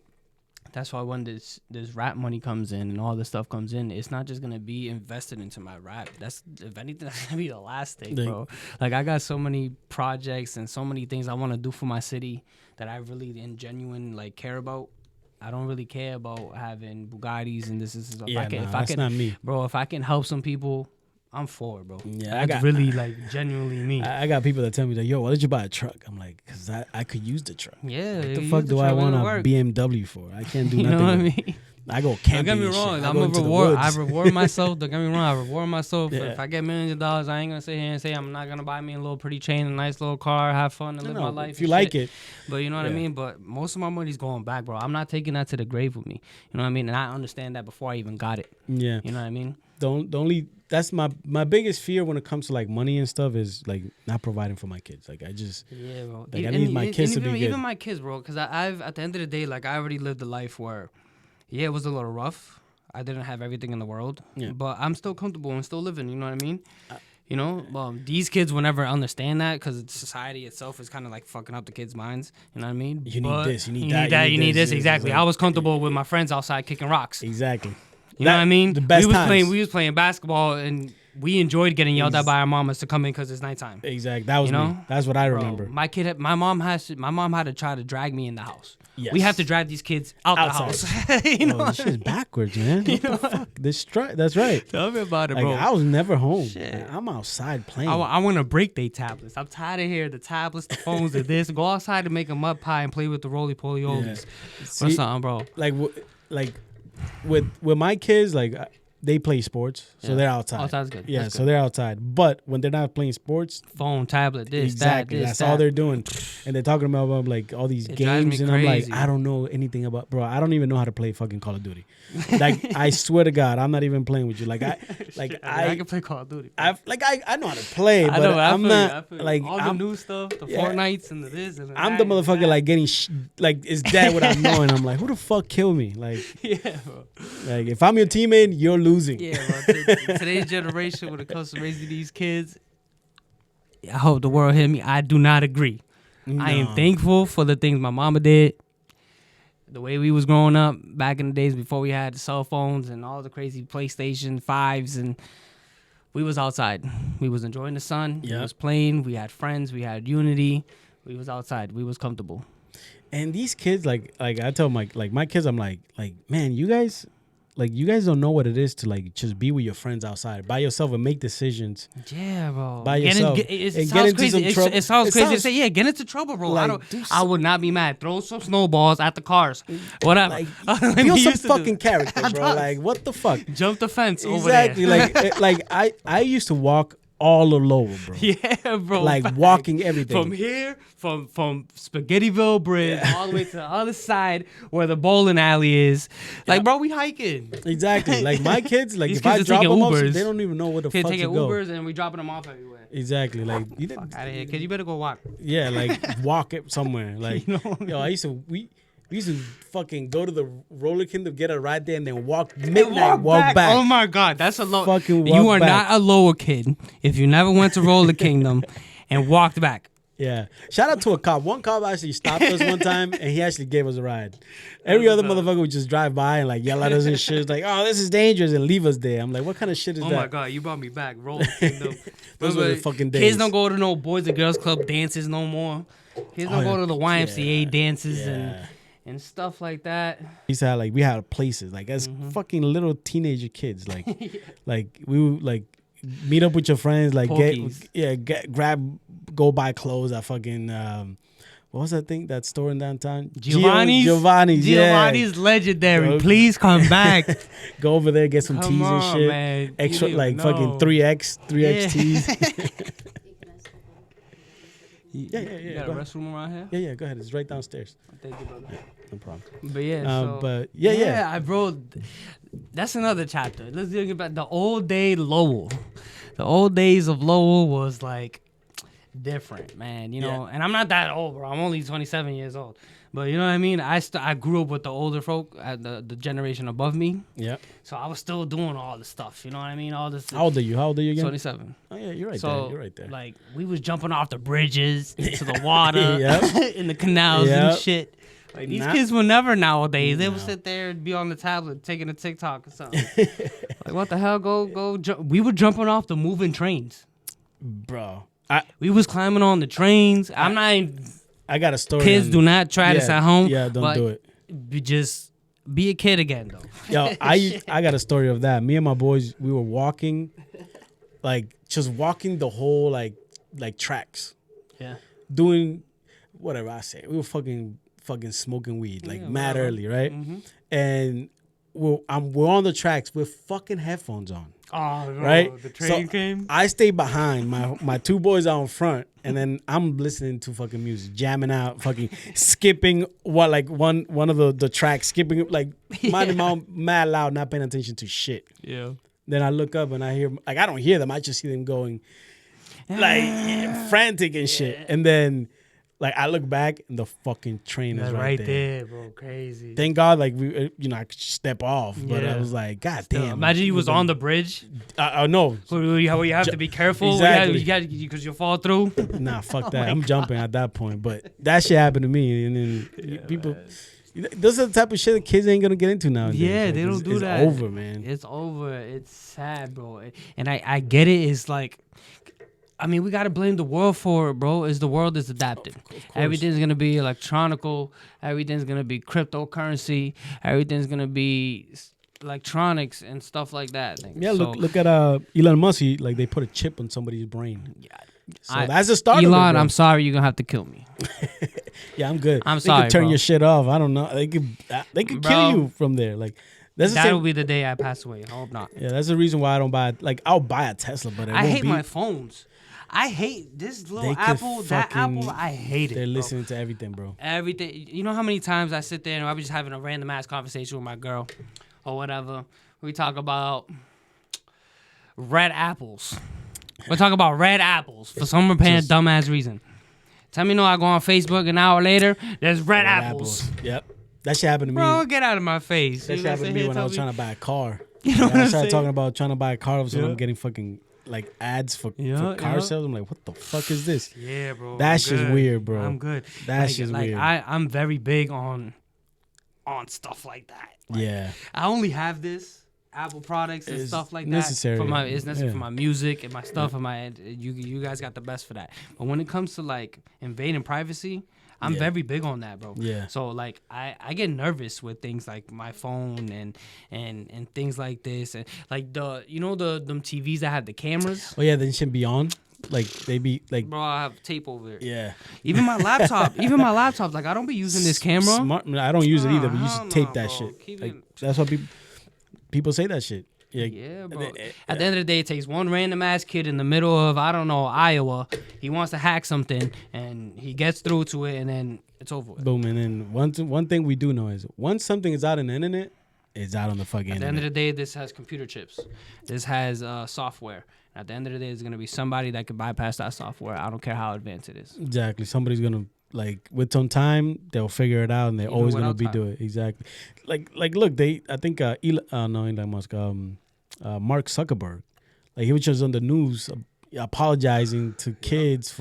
That's why when this rap money comes in and all this stuff comes in, it's not just gonna be invested into my rap. That's, if anything, that's gonna be the last thing, bro. Like I got so many projects and so many things I want to do for my city that I really and genuine like care about. I don't really care about having Bugattis and this and stuff. Yeah, that's not me, bro. If I can help some people, I'm for it, bro. Yeah, that's really like genuinely me. I got people that tell me that, yo, why did you buy a truck? I'm like, because I could use the truck. Yeah. What the fuck do I want a BMW for? I can't do nothing. You know what I mean? I go camping. Don't get me wrong. I'm a reward. I reward myself. Don't get me wrong. I reward myself. Yeah. If I get millions of dollars, I ain't gonna sit here and say I'm not gonna buy me a little pretty chain, a nice little car, have fun, and live my life. If you like it, but you know what I mean. But most of my money's going back, bro. I'm not taking that to the grave with me. You know what I mean. And I understand that before I even got it. Yeah. You know what I mean. That's my biggest fear when it comes to like money and stuff is like not providing for my kids. Like I just bro. Like I need my kids to be good. Even my kids, bro, because I've at the end of the day, like I already lived a life where, it was a little rough. I didn't have everything in the world, but I'm still comfortable and still living. You know what I mean? You know, these kids will never understand that because society itself is kind of like fucking up the kids' minds. You know what I mean? You need this, you need that, you need this. Exactly. I was comfortable with my friends outside kicking rocks. Exactly. You know what I mean? The best times. We was playing basketball and we enjoyed getting yelled at by our mamas to come in because it's nighttime. Exactly. That was me. That's what I remember. Bro, my mom had to try to drag me in the house. Yes. We have to drag these kids outside the house. You know, this shit's backwards, man. What the fuck? That's right. Tell me about it, bro. I was never home. I'm outside playing. I want to break their tablets. I'm tired of hearing the tablets, the phones, the this. Go outside and make a mud pie and play with the roly-poly oldies. Or something, bro. Like with my kids, like they play sports, so they're outside. Outside's good. Yeah, so they're outside. But when they're not playing sports, phone, tablet, this, exactly, that, that's all they're doing. And they're talking about like all these games, and I'm like, I don't know anything about, bro. I don't even know how to play fucking Call of Duty. Like I swear to God, I'm not even playing with you. Like I can play Call of Duty. I know how to play, but I'm not like all the new stuff, the Fortnites and the this. And I'm the motherfucker like getting like it's dead without knowing. I'm like, who the fuck killed me? Like bro. Like if I'm your teammate, you're losing. Yeah, bro. Today's generation, when it comes to raising these kids, I hope the world hear me. I do not agree. No. I am thankful for the things my mama did. The way we was growing up back in the days before we had cell phones and all the crazy PlayStation 5s, and we was outside. We was enjoying the sun. We was playing. We had friends. We had unity. We was outside. We was comfortable. And these kids, like I tell my kids, I'm like, man, you guys don't know what it is to like just be with your friends outside by yourself and make decisions. Yeah, bro. By yourself. It sounds crazy. It sounds crazy to say, get into trouble, bro. Like, I would not be mad. Throw some snowballs at the cars. Whatever. Like, feel some fucking character, bro. Like, what the fuck? Jump the fence over there. Exactly. Like I used to walk all alone, bro. Yeah, bro. Like walking everything. From here, from Spaghettiville Bridge all the way to the other side where the bowling alley is. Like, bro, we hiking. Exactly. Like my kids, like if I drop them off, they don't even know where the fuck to go. Taking Ubers and we dropping them off everywhere. Exactly. Like fuck out of here, kid. You better go walk. Yeah, like walk it somewhere. Like we used to fucking go to the Roller Kingdom, get a ride there, and then walk midnight, walk back. Oh my God, that's a low. Fucking you are back. not a lower kid if you never went to Roller Kingdom and walked back. Yeah. Shout out to a cop. One cop actually stopped us one time, and he actually gave us a ride. Every other motherfucker would just drive by and like yell at us and shit. Like, oh, this is dangerous, and leave us there. I'm like, what kind of shit is that? Oh my God, you brought me back. Roller Kingdom. Those were the fucking days. Kids don't go to no Boys and Girls Club dances no more. Kids don't go to the YMCA dances and stuff like that. We used to have we had places like as fucking little teenager kids, like we would like meet up with your friends, like go buy clothes at fucking what was that thing, that store in downtown? Giovanni's legendary. Bro. Please come back. Go over there, get some tees and shit. Man. Extra fucking 3X tees. Yeah. You got a restroom around here? Yeah, go ahead. It's right downstairs. Thank you, brother. Yeah, no problem. But bro, that's another chapter. Let's think about the old day Lowell. The old days of Lowell was like different, man. You know, and I'm not that old, bro. I'm only 27 years old. But you know what I mean? I grew up with the older folk, the generation above me. Yeah. So I was still doing all the stuff. You know what I mean? All this. How old are you? Again? 27. Oh yeah, you're right there. Like we was jumping off the bridges into the water, in the canals and shit. Like these kids will never nowadays. They would sit there and be on the tablet taking a TikTok or something. Like what the hell? Go! We were jumping off the moving trains, bro. We was climbing on the trains. I'm not even. I got a story. Kids, do not try this at home. Yeah, don't do it. Just be a kid again, though. Yo, I got a story of that. Me and my boys, we were walking, just walking the whole like tracks. Yeah. Doing whatever I say. We were fucking smoking weed mad early, right? Mm-hmm. And we're on the tracks with fucking headphones on. Oh, no, right? the train came. I stay behind. My two boys out in front, and then I'm listening to fucking music, jamming out, fucking skipping one of the tracks, skipping like minding my own mad loud, not paying attention to shit. Yeah. Then I look up and I hear I don't hear them. I just see them going like frantic and shit, and then. Like, I look back and the fucking train is right there, bro. Crazy. Thank God, like, I could step off. But I was like, God damn. Imagine you was on the bridge. No. Where you have to be careful. Exactly. Because you'll fall through. Nah, fuck that. I'm jumping at that point. But that shit happened to me. And then people... Man. Those are the type of shit that kids ain't going to get into nowadays. Yeah, like, they don't do that. It's over, man. It's over. It's sad, bro. And I get it. It's like... I mean, we got to blame the world for it, bro. The world is adapting. Everything's going to be electronical. Everything's going to be cryptocurrency. Everything's going to be electronics and stuff like that. Yeah, so, look at Elon Musk. They put a chip on somebody's brain. Yeah. So that's the start Elon, of it, I'm sorry. You're going to have to kill me. Yeah, I'm good. I'm sorry, They could turn bro. your shit off. I don't know. They could kill you from there. Like, that'll be the day I pass away. I hope not. Yeah, that's the reason why I don't buy. Like, I'll buy a Tesla, but I hate my phones. I hate this little Apple, that Apple. I hate it. They're listening to everything, bro. Everything. You know how many times I sit there and I'm just having a random ass conversation with my girl or whatever. We talk about red apples. We're talking about red apples for some apparent dumbass reason. Tell me I go on Facebook an hour later, there's red apples. Yep. That shit happened to me. Bro, get out of my face. That shit happened to me when I was trying to buy a car. You know what I started talking about trying to buy a car, so I'm getting fucking... like ads for car sales. I'm like, what the fuck is this? Yeah, bro. That shit's weird, bro. I'm good. That shit's weird. I'm very big on stuff like that. Like, yeah. I only have this Apple products and stuff like necessary. that. It's necessary for my music and my stuff and my you guys got the best for that. But when it comes to like invading privacy, I'm very big on that, bro. Yeah. So like I get nervous with things like my phone and things like this and like them TVs that have the cameras. Oh yeah, they shouldn't be on. Like they be like. Bro, I have tape over it. Yeah. Even my laptop. Like I don't be using this camera. Smart. I don't use it either. But you should tape that bro. shit. Like, that's what people say that shit. Yeah, bro. At the end of the day, it takes one random ass kid in the middle of, I don't know, Iowa. He wants to hack something, and he gets through to it, and then it's over with. Boom. And then one thing we do know is once something is out on the internet, it's out on the fucking internet. At the end of the day, this has computer chips. This has software. At the end of the day, there's going to be somebody that can bypass that software. I don't care how advanced it is. Exactly. Somebody's going to, like, with some time, they'll figure it out, and they're always going to be doing it. Exactly. Like, look, I think Elon Musk, Mark Zuckerberg, like he was just on the news apologizing to kids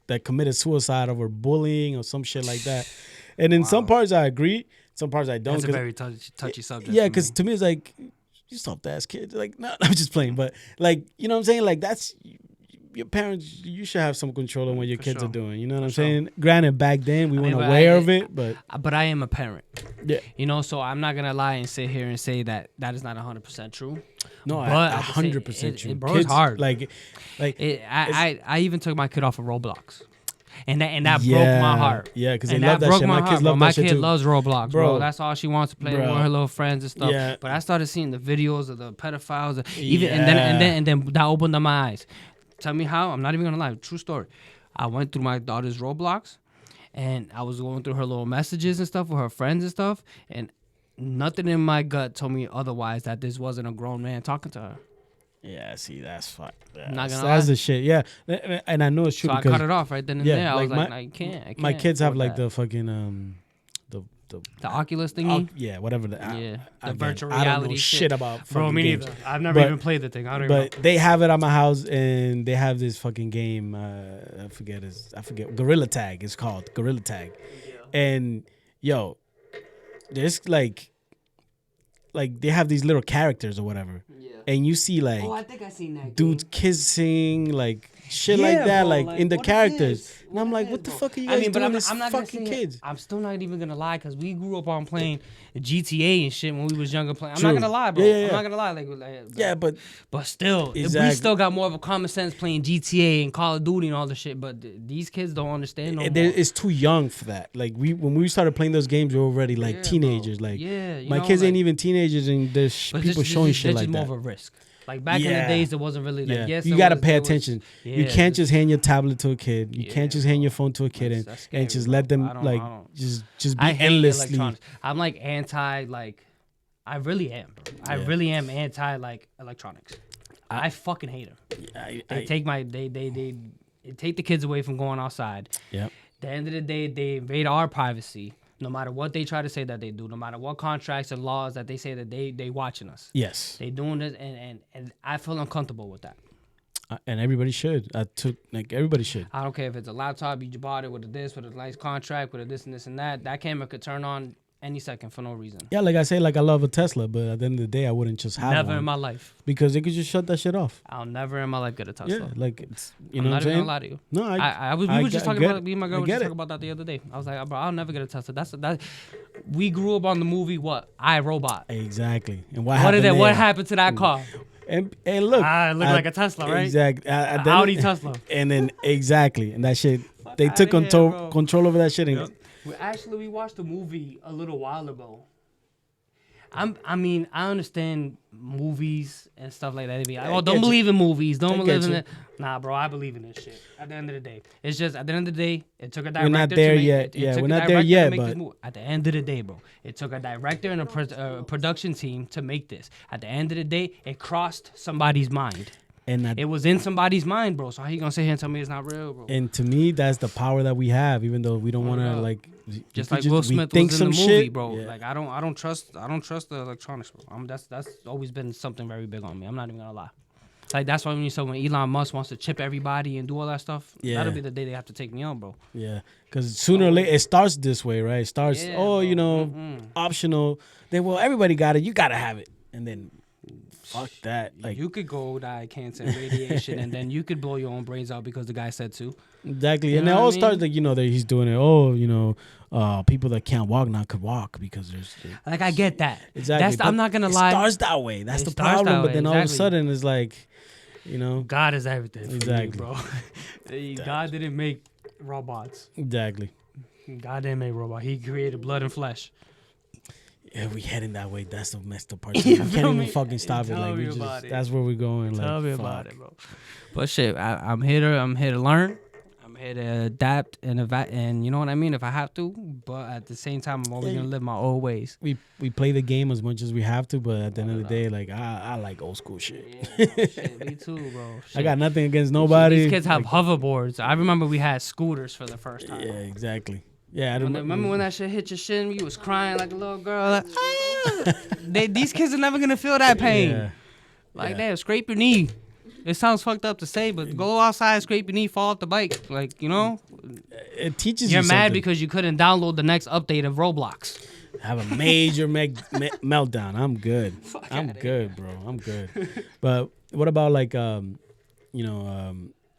that committed suicide over bullying or some shit like that. And in some parts I agree, some parts I don't. That's a very touchy subject. Yeah, because to me it's like, you soft ass kids. Like, no, I'm just playing. But like, you know what I'm saying? Like that's your parents. You should have some control on what your kids are doing. You know what I'm saying? Granted, back then we weren't aware of it, but I am a parent. Yeah. You know, so I'm not gonna lie and sit here and say that is not 100% true. No, 100% true. Bro, it's hard. I even took my kid off of Roblox. And that broke my heart. Yeah, because they love that shit. My kids love that shit too. My kid loves Roblox, bro. That's all she wants to play with her little friends and stuff. Yeah. But I started seeing the videos of the pedophiles, and then that opened up my eyes. Tell me how? I'm not even gonna lie. True story. I went through my daughter's Roblox, and I was going through her little messages and stuff with her friends and stuff, and nothing in my gut told me otherwise that this wasn't a grown man talking to her. Yeah, see, that's fine. That's the shit. Yeah, and I know it's true. So because I cut it off right then and there. I was like, I can't. My kids have like the fucking the Oculus thingy. Yeah, whatever. The virtual reality. I don't know shit about. Bro, me games. neither. I've never even played the thing. I don't even know. But they have it at my house, and they have this fucking game. I forget. Gorilla Tag. It's called Gorilla Tag. Yeah. And yo, there's like they have these little characters or whatever. Yeah. And you see like, I think I seen that dudes kissing, like shit like that, bro, like in the characters. And I'm like, what the fuck are you guys doing? This fucking kids. I'm still not even gonna lie, because we grew up on playing GTA and shit when we was younger. I'm not gonna lie, bro. I'm not gonna lie. Yeah, but still, we still got more of a common sense playing GTA and Call of Duty and all the shit. But these kids don't understand no more. It's too young for that. Like when we started playing those games, we were already like teenagers. Bro. Like my kids ain't even teenagers, and there's people showing shit like that. It's more of a risk. Like back in the days, it wasn't really like yes. You gotta pay attention. You can't just hand your tablet to a kid. You can't just hand your phone to a kid and just let them just be endlessly. I'm like anti like, I really am. Bro. I really am anti like electronics. I fucking hate them. They take the kids away from going outside. Yep. At the end of the day, they invade our privacy. No matter what they try to say that they do, no matter what contracts and laws that they say that they watching us. Yes. They doing this, and I feel uncomfortable with that. And everybody should. Everybody should. I don't care if it's a laptop, you bought it with a nice contract, with a this and this and that. That camera could turn on any second for no reason. Yeah, like I say, like I love a Tesla, but at the end of the day, I wouldn't just have Never in my life. Because they could just shut that shit off. I'll never in my life get a Tesla. Yeah, like it's, I'm not even gonna lie to you. No, we were just talking about it. Me and my girl were just talking about that the other day. I was like, bro, I'll never get a Tesla. We grew up on the movie iRobot. Exactly. And what happened? What happened to that car? And look, it looked like a Tesla, right? Exactly. Audi Tesla. And then and that shit. They took control over that shit. And we watched a movie a little while ago. I mean, I understand movies and stuff like that. They be like, don't believe in movies. Don't believe in it. Nah, bro, I believe in this shit. At the end of the day, it's just at the end of the day, it took a director. We're not there yet. We're not there yet. But at the end of the day, bro, it took a director and a production team to make this. At the end of the day, it crossed somebody's mind. And it was in somebody's mind, bro. So how you gonna sit here and tell me it's not real, bro? And to me, that's the power that we have, even though we don't want to like. Just like Will Smith was in the movie, bro. Yeah. Like I don't trust the electronics, bro. That's always been something very big on me. I'm not even gonna lie. Like that's why when Elon Musk wants to chip everybody and do all that stuff, that'll be the day they have to take me on, bro. Yeah, because sooner or later it starts this way, right? It starts, optional. Then everybody got it. You gotta have it, and then. Fuck that. Like you could go die cancer and radiation and then you could blow your own brains out because the guy said to. Exactly. You and it all starts like, that he's doing it. People that can't walk now could walk because there's like I get that. Exactly. I'm not gonna lie. It starts that way. That's the problem. But then all of a sudden it's like, God is everything. Exactly. For you, bro. God didn't make robots. Exactly. God didn't make robots. He created blood and flesh. Yeah, we heading that way. That's the messed up part. We can't even fucking stop it. Like that's where we're going. Tell me about it, bro. But shit, I'm here to learn. I'm here to adapt and you know what I mean if I have to. But at the same time, I'm always gonna live my old ways. We play the game as much as we have to, but at the end of the day, like I like old school shit. Yeah, shit, me too, bro. Shit. I got nothing against nobody. These kids have hoverboards. I remember we had scooters for the first time. Yeah, exactly. Yeah, I remember when that shit hit your shin, you was crying like a little girl. Like, these kids are never gonna feel that pain. Yeah. Damn, scrape your knee. It sounds fucked up to say, but go outside, scrape your knee, fall off the bike. Like, it teaches you. You're mad because you couldn't download the next update of Roblox. Have a major meltdown. I'm good. I'm good, bro. I'm good. But what about like I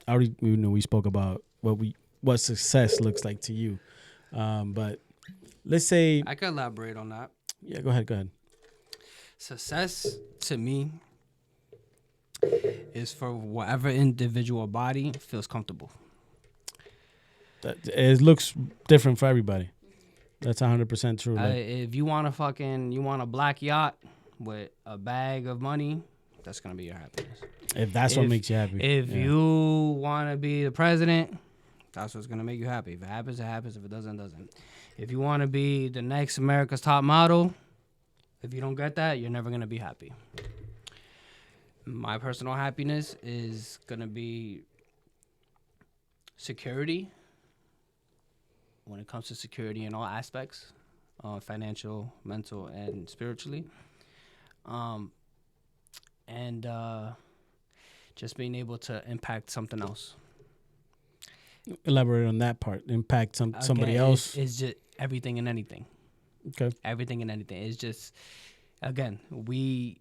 already we spoke about what success looks like to you. But let's say I can elaborate on that. Yeah, go ahead. Success to me is for whatever individual body feels comfortable. It looks different for everybody. That's 100% true. If you want a black yacht with a bag of money, that's gonna be your happiness. If that's what makes you happy. If you want to be the president, that's what's gonna make you happy. If it happens, it happens. If it doesn't, it doesn't. If you want to be the next America's Top Model, if you don't get that, you're never gonna be happy. My personal happiness is gonna be security. When it comes to security in all aspects, financial, mental, and spiritually, and just being able to impact something else. Elaborate on that part. Impact somebody else. It's just everything and anything. Okay. Everything and anything. It's just, again, we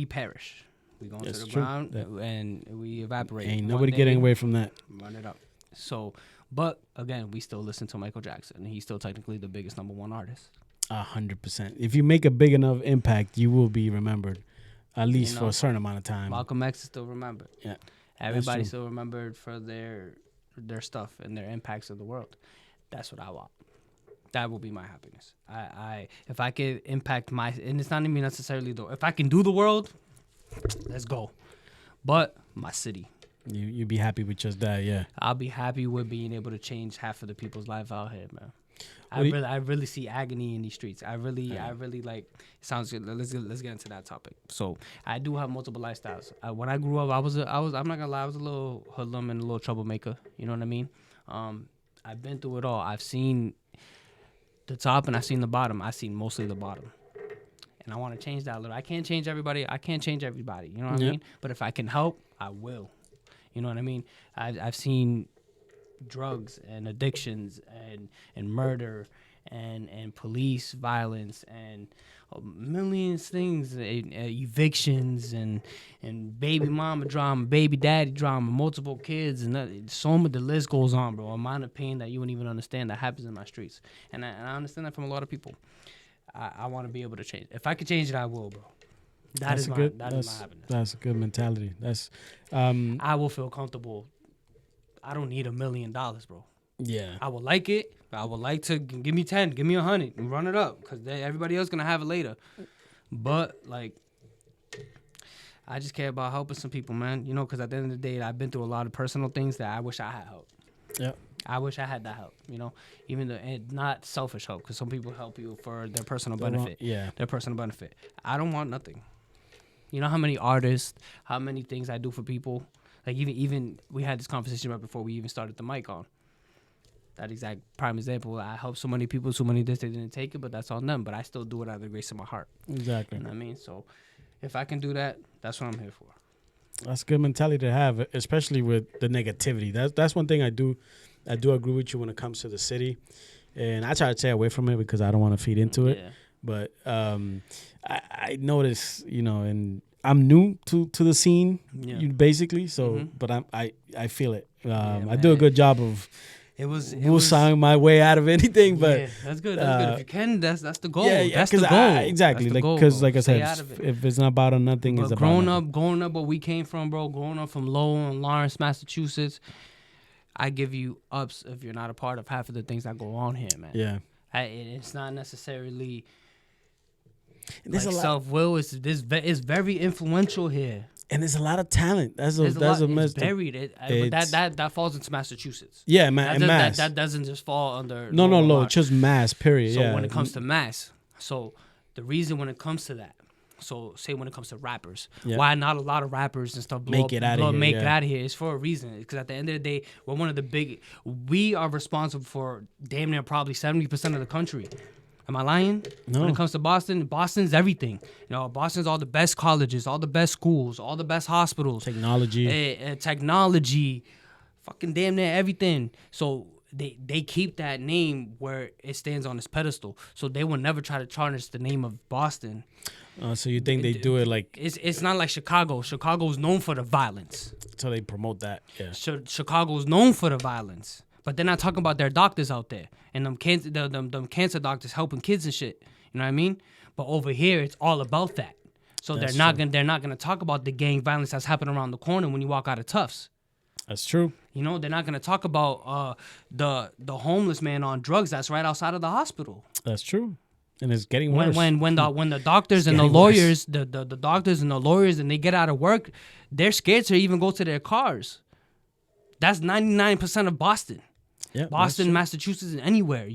perish. We go into the ground and we evaporate. Ain't nobody getting away from that. Run it up. So But again, we still listen to Michael Jackson. He's still technically the biggest #1 artist. 100%. If you make a big enough impact, you will be remembered, at least for a certain amount of time. Malcolm X is still remembered. Yeah, everybody's still remembered for their stuff and their impacts of the world. That's what I want. That will be my happiness. If I can impact and it's not even necessarily if I can do the world, let's go. But my city. You'd be happy with just that, yeah. I'll be happy with being able to change half of the people's life out here, man. I really see agony in these streets. I really like. It sounds good. Let's get into that topic. So I do have multiple lifestyles. When I grew up, I was. I'm not gonna lie. I was a little hoodlum and a little troublemaker. You know what I mean? I've been through it all. I've seen the top and I've seen the bottom. I've seen mostly the bottom. And I want to change that a little. I can't change everybody. You know what I mean? But if I can help, I will. You know what I mean? I've seen drugs and addictions and murder and police violence and millions things, evictions and baby mama drama, baby daddy drama, multiple kids, and so much. The list goes on, bro. Amount of pain that you wouldn't even understand that happens in my streets, and I understand that from a lot of people. I want to be able to change. If I could change it, I will, bro. That is my happiness. That's a good mentality. I will feel comfortable. I don't need $1 million, bro. Yeah. I would like it. I would like to give me 10, give me 100, and run it up, because everybody else gonna have it later. But like, I just care about helping some people, man. You know, because at the end of the day, I've been through a lot of personal things that I wish I had help. Yeah. I wish I had that help. You know, even though not selfish help, because some people help you for their personal benefit. Their personal benefit. I don't want nothing. You know how many artists, how many things I do for people. Like even we had this conversation right before we even started the mic on. That exact prime example. I helped so many people, so many this, they didn't take it, but that's on them. But I still do it out of the grace of my heart. Exactly. You know what I mean? So if I can do that, that's what I'm here for. That's a good mentality to have, especially with the negativity. That's one thing I do agree with you when it comes to the city. And I try to stay away from it because I don't want to feed into it. But I notice, you know, and I'm new to the scene, basically. So, but I feel it. I do a good job of woosahing my way out of anything. But that's good. That's good. If you can, that's the goal. That's the goal. Exactly. Because like I said, if it's not about nothing, it's about growing up where we came from, bro. Growing up from Lowell and Lawrence, Massachusetts. I give you ups if you're not a part of half of the things that go on here, man. Yeah. It's not necessarily there's like a lot. Self-will. It's very influential here. And there's a lot of talent. That's a it's buried. But that falls into Massachusetts. Yeah, mass. That doesn't just fall under... No. It's just mass, period. So when it comes to mass, so the reason when it comes to that, so say when it comes to rappers, why not a lot of rappers and stuff make it out of here is for a reason. Because at the end of the day, we are responsible for damn near probably 70% of the country. Am I lying? No. When it comes to Boston, Boston's everything. You know, Boston's all the best colleges, all the best schools, all the best hospitals. Technology, fucking damn near everything. So they keep that name where it stands on its pedestal. So they will never try to tarnish the name of Boston. So you think they do it like... It's not like Chicago. Chicago's known for the violence. So they promote that, yeah. Chicago's known for the violence. But they're not talking about their doctors out there. And them cancer doctors helping kids and shit. You know what I mean? But over here, it's all about that. So they're not gonna talk about the gang violence that's happening around the corner when you walk out of Tufts. That's true. You know, they're not gonna talk about the homeless man on drugs that's right outside of the hospital. That's true. And it's getting worse. When the doctors and the lawyers, the doctors and the lawyers, and they get out of work, they're scared to even go to their cars. That's 99% of Boston. Yeah, Boston, Massachusetts, and anywhere.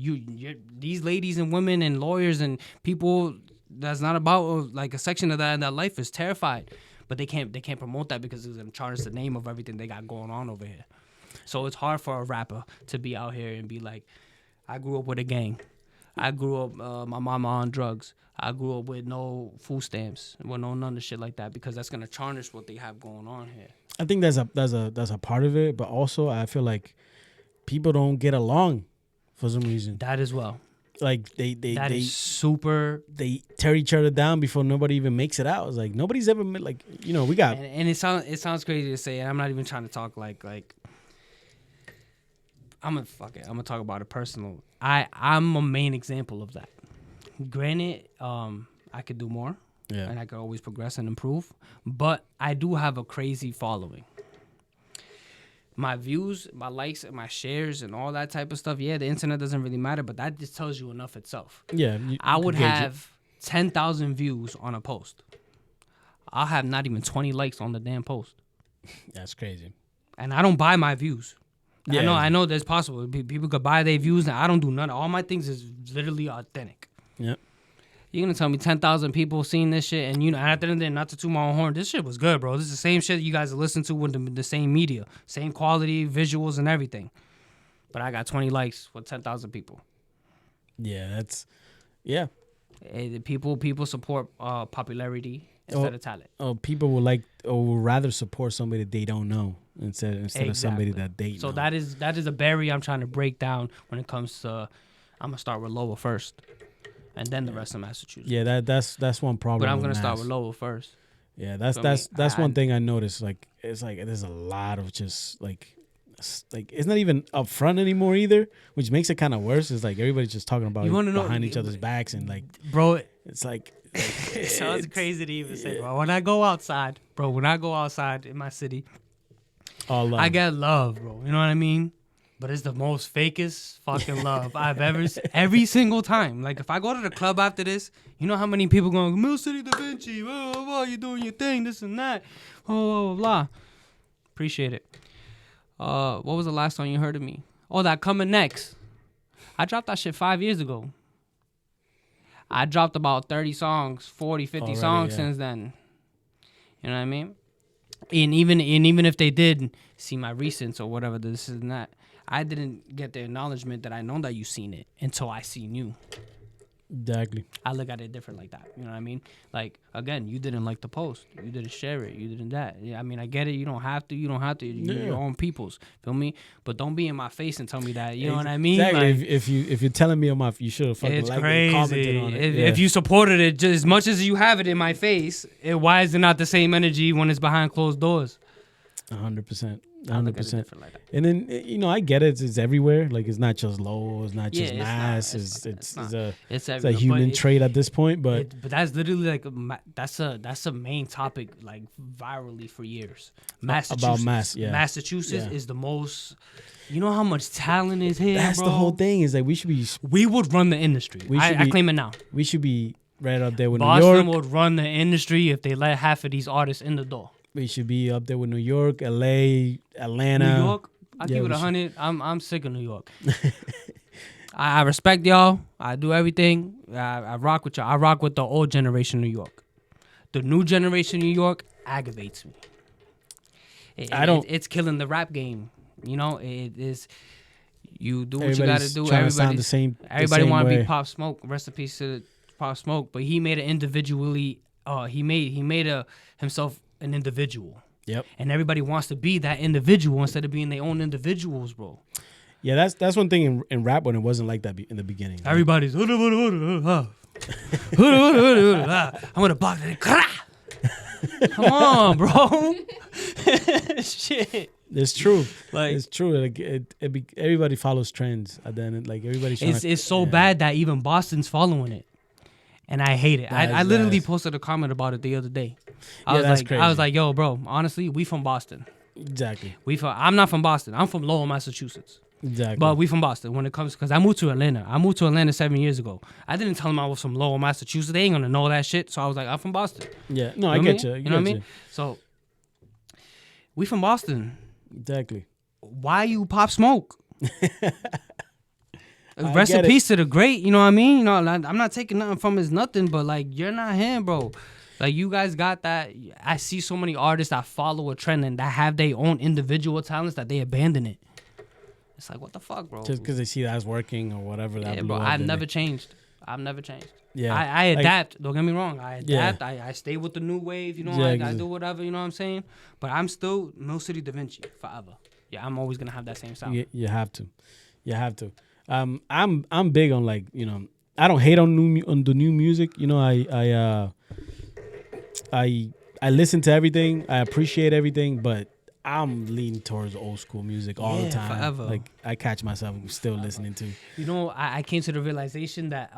These ladies and women and lawyers and people that's not about like a section of that life is terrified, but they can't promote that because it's gonna tarnish the name of everything they got going on over here. So it's hard for a rapper to be out here and be like, I grew up with a gang. I grew up my mama on drugs. I grew up with no food stamps, with none of shit like that, because that's gonna tarnish what they have going on here. I think that's a part of it, but also I feel like people don't get along for some reason. That as well. Like they tear each other down before nobody even makes it out. It's like nobody's ever like, you know, we got and it sounds crazy to say, and I'm not even trying to talk like gonna talk about it personal. I'm a main example of that. Granted, I could do more, and I could always progress and improve. But I do have a crazy following. My views, my likes, and my shares, and all that type of stuff. Yeah, the internet doesn't really matter, but that just tells you enough itself. Yeah, I would have 10,000 views on a post. I'll have not even 20 likes on the damn post. That's crazy. And I don't buy my views. Yeah, I know that's possible. People could buy their views, and I don't do none. All my things is literally authentic. Yep. You're gonna tell me 10,000 people seen this shit, and at the end of the day, not to toot my own horn, this shit was good, bro. This is the same shit you guys listen to with the same media, same quality, visuals, and everything. But I got 20 likes with 10,000 people. Yeah, People support popularity instead of talent. Oh, people would rather support somebody they don't know instead of somebody that they know. So that is a barrier I'm trying to break down when it comes to. I'm gonna start with Lowell first, and then the rest of Massachusetts. Yeah, that's one problem. But I'm gonna start with Lowell first. Yeah, that's one thing I noticed. Like it's like there's a lot of just like it's not even up front anymore either, which makes it kind of worse. It's like everybody's just talking about behind each other's backs and like, bro, it's like it sounds crazy to even say, bro. When I go outside in my city, I get love, bro. You know what I mean? But it's the most fakest fucking love I've ever seen. Every single time. Like, if I go to the club after this, you know how many people going, Mcdavincii, blah, blah, blah, you doing your thing, this and that, blah, blah, blah, blah. Appreciate it. What was the last song you heard of me? Oh, that Coming Next. I dropped that shit 5 years ago. I dropped about 30 songs, 40, 50 songs since then. You know what I mean? And even if they did see my recents or whatever, this and that, I didn't get the acknowledgement that I know that you seen it until I seen you. Exactly. I look at it different like that. You know what I mean? Like, again, you didn't like the post. You didn't share it. You didn't that. Yeah, I mean, I get it. You don't have to. You're your own people's. Feel me? But don't be in my face and tell me that. You know what I mean? Exactly. Like, if you're telling me you should have fucking liked it and commented on it. If you supported it just as much as you have it in my face, why is it not the same energy when it's behind closed doors? 100%. 100%. Like and then I get it. It's everywhere. Like it's not just low. It's not just mass. It's a human trait at this point. But that's literally like that's a main topic like virally for years. Massachusetts. Massachusetts is the most. You know how much talent is here. That's bro? The whole thing. Is like we would run the industry. I claim it now. We should be right up there with Boston New York. Would run the industry if they let half of these artists in the door. We should be up there with New York, LA, Atlanta. New York? I keep it 100. I'm sick of New York. I respect y'all. I do everything. I rock with y'all. I rock with the old generation New York. The new generation New York aggravates me. It's killing the rap game. It is. You do what you gotta do. Everybody want to be Pop Smoke. Rest in peace to Pop Smoke. But he made it individually. He made himself an individual. Yep. And everybody wants to be that individual instead of being their own individuals, bro. Yeah, that's one thing in rap when it wasn't like that in the beginning. Everybody's I'm gonna block that. Come on, bro. Shit. It's true. It's true. Like everybody follows trends. And then everybody's. It's so bad that even Boston's following it. And I hate it. I literally posted a comment about it the other day. I was like, yo, bro, honestly, we from Boston. Exactly. I'm not from Boston. I'm from Lowell, Massachusetts. Exactly. But we from Boston when it comes, because I moved to Atlanta. I moved to Atlanta 7 years ago. I didn't tell them I was from Lowell, Massachusetts. They ain't going to know that shit. So I was like, I'm from Boston. Yeah. No, I get you. You know what I mean? So we from Boston. Exactly. Why you Pop Smoke? Rest in peace to the great, you know what I mean? I'm not taking nothing from his nothing, but you're not him, bro. You guys got that. I see so many artists that follow a trend and that have their own individual talents that they abandon it. It's like, what the fuck, bro? Just because they see that's working or whatever. Bro, I've never changed. Yeah, I adapt. Don't get me wrong. I adapt. Yeah. I stay with the new wave. I do whatever. You know what I'm saying? But I'm still Mcdavincii forever. Yeah, I'm always gonna have that same sound. You have to. I'm big on I don't hate on the new music. I listen to everything. I appreciate everything, but I'm leaning towards old school music all the time. Forever. Like I catch myself still listening to. You know, I came to the realization that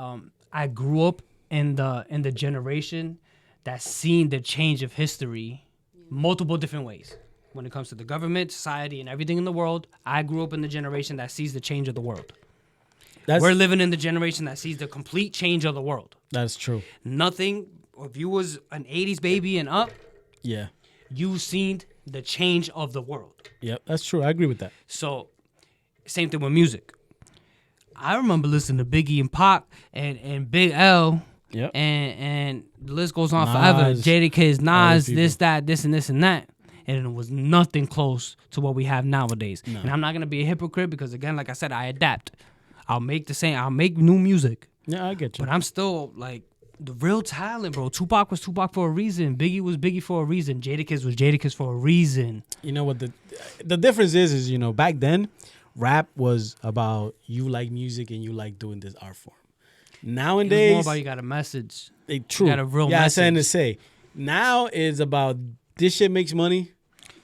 I grew up in the generation that's seen the change of history multiple different ways. When it comes to the government, society, and everything in the world, I grew up in the generation that sees the change of the world. We're living in the generation that sees the complete change of the world. That's true. Nothing, if you was an 80s baby and up, Yeah. you've seen the change of the world. Yep, that's true. I agree with that. So, same thing with music. I remember listening to Biggie and Pac and Big L. Yep. And the list goes on Nas, forever. Jadakiss, Nas, people. this, that, this, and this, and that. And it was nothing close to what we have nowadays. No. And I'm not going to be a hypocrite because, again, like I said, I adapt. I'll make new music. Yeah, I get you. But I'm still, like, the real talent, bro. Tupac was Tupac for a reason. Biggie was Biggie for a reason. Jadakiss was Jadakiss for a reason. You know what the difference is, you know, back then, rap was about you like music and you like doing this art form. Nowadays, It's more about you got a message. True. You got a real yeah, message. I saying to say. Now it's about this shit makes money.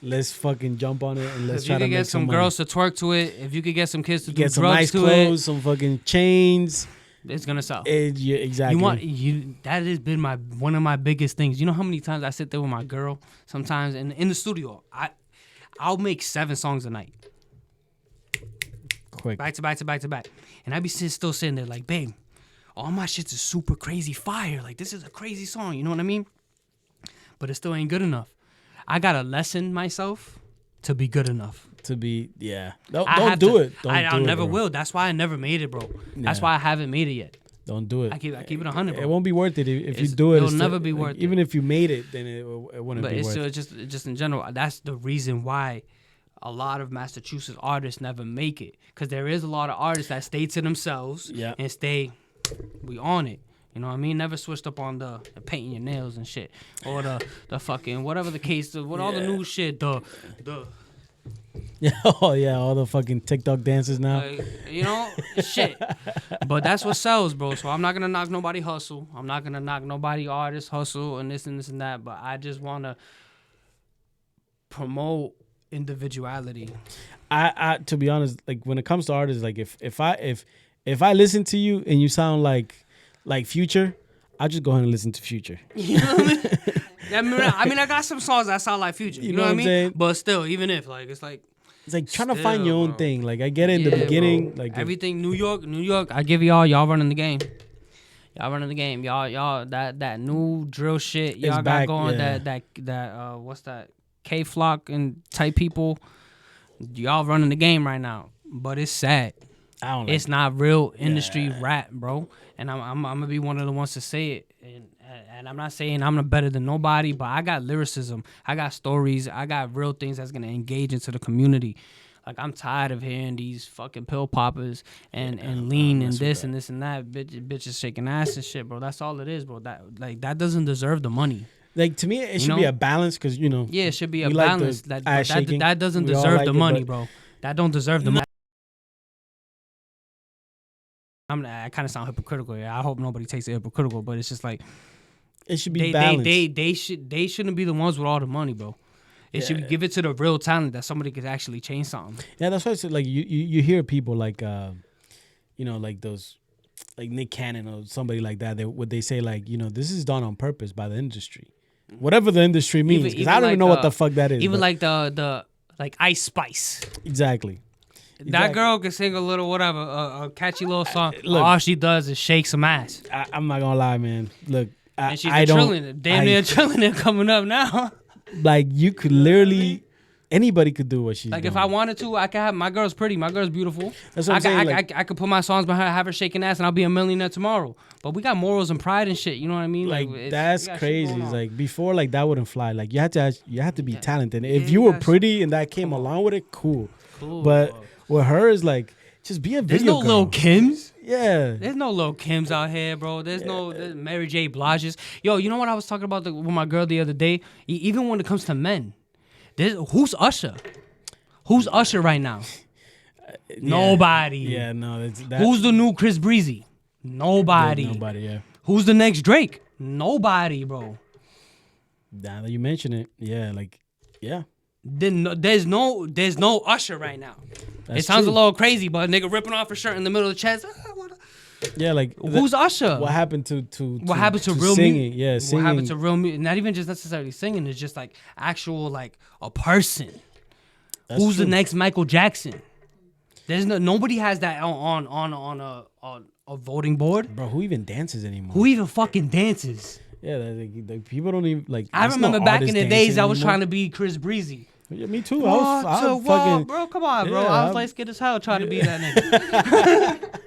Let's fucking jump on it and let's If try you to could make get some money. girls to twerk to it, if you could get some kids to do Get some drugs nice to clothes, some fucking chains. it's gonna sell. Yeah, exactly. That has been one of my biggest things. You know how many times I sit there with my girl sometimes in the studio. I'll make 7 songs a night. Quick. Back to back to back to back. And I be still sitting there like, babe, all my shit's is super crazy fire. Like, this is a crazy song. You know what I mean? But it still ain't good enough. I gotta lessen myself to be good enough. To be, yeah. Don't do it. I never will. That's why I never made it, bro. That's why I haven't made it yet. Don't do it. I keep it 100, bro. It won't be worth it if you do it. It'll never be worth it. Even if you made it, then it wouldn't But be it's worth it. just in general. That's the reason why a lot of Massachusetts artists never make it, because there is a lot of artists that stay to themselves and we on it. You know what I mean? Never switched up on the painting your nails and shit, or the fucking whatever the case, with all the new shit, the Yeah, oh yeah, all the fucking TikTok dances now. you know, shit. But that's what sells, bro. So I'm not gonna knock nobody hustle. I'm not gonna knock nobody artist hustle and this and this and that. But I just wanna promote individuality. I to be honest, like when it comes to artists, like if I listen to you and you sound like Future, I'll just go ahead and listen to Future. You know what I mean? I mean, I got some songs that sound like Future. You know what I mean? Saying? But still, even if it's like trying to find your own thing. Like I get it in the beginning, bro. like everything New York. I give y'all running the game. Y'all running the game. Y'all that new drill shit y'all got back, going. yeah. That what's that? K Flock and type people. Y'all running the game right now. But it's sad. I don't like It's not real industry rap, bro. And I'm gonna be one of the ones to say it. And I'm not saying I'm better than nobody, but I got lyricism. I got stories. I got real things that's gonna engage into the community. Like, I'm tired of hearing these fucking pill poppers and lean and this and this and that. Bitches shaking ass and shit, bro. That's all it is, bro. That doesn't deserve the money. Like, to me, it should be a balance, because, you know. Yeah, it should be a like balance. That doesn't We all deserve like the it, money, but- bro. That don't deserve the money. I kind of sound hypocritical here. I hope nobody takes it hypocritical, but it's just like It should be balanced. they shouldn't be the ones with all the money, bro. It should give it to the real talent that somebody could actually change something. Yeah, that's why I said, like, you hear people like, you know, like those, like Nick Cannon or somebody like that. They say, like, you know, this is done on purpose by the industry, whatever the industry means. Because I don't even know what the fuck that is. Even like the Ice Spice. Exactly. That girl can sing a little whatever, a catchy little song. Look, all she does is shake some ass. I'm not gonna lie, man. Look, And she's a trillionaire. Damn near trillionaire coming up now. Like, you could literally, anybody could do what she's like, doing. if I wanted to, I could have, my girl's pretty, my girl's beautiful. That's what I'm saying. I could put my songs behind her, have her shaking ass, and I'll be a millionaire tomorrow. But we got morals and pride and shit. You know what I mean? Like, we that's got shit crazy. going It's on. like, before, like, that wouldn't fly. Like, you had to be talented. If you were pretty and that came along with it, cool. But with her, is like, just be a There's video no girl. Lil Kims. Yeah. There's no Lil Kims out here, bro. There's there's Mary J. Blige's. Yo, you know what I was talking about with my girl the other day? Even when it comes to men, who's Usher? Who's Usher right now? Nobody. Yeah, no. That, Who's the new Chris Breezy? Nobody. Nobody, yeah. Who's the next Drake? Nobody, bro. Now that you mention it, yeah, like, yeah. then there's no Usher right now. That's it sounds true. a little crazy, but a nigga ripping off a shirt in the middle of the chest. Yeah, like Who's Usher? what happened to what happened to real singing? music? Yeah, singing. What happened to real music? Not even just necessarily singing. It's just like actual like a person. That's Who's true. the next Michael Jackson? There's nobody has that on a voting board. Bro, who even dances anymore? Who even fucking dances? Yeah, like people don't even like. I there's no remember back in the artists days I was dancing trying to be Chris Breezy. anymore. Yeah, me too. What I to was what, fucking. bro? Come on, bro. Yeah, I was I'm- light skinned as hell trying to be that nigga.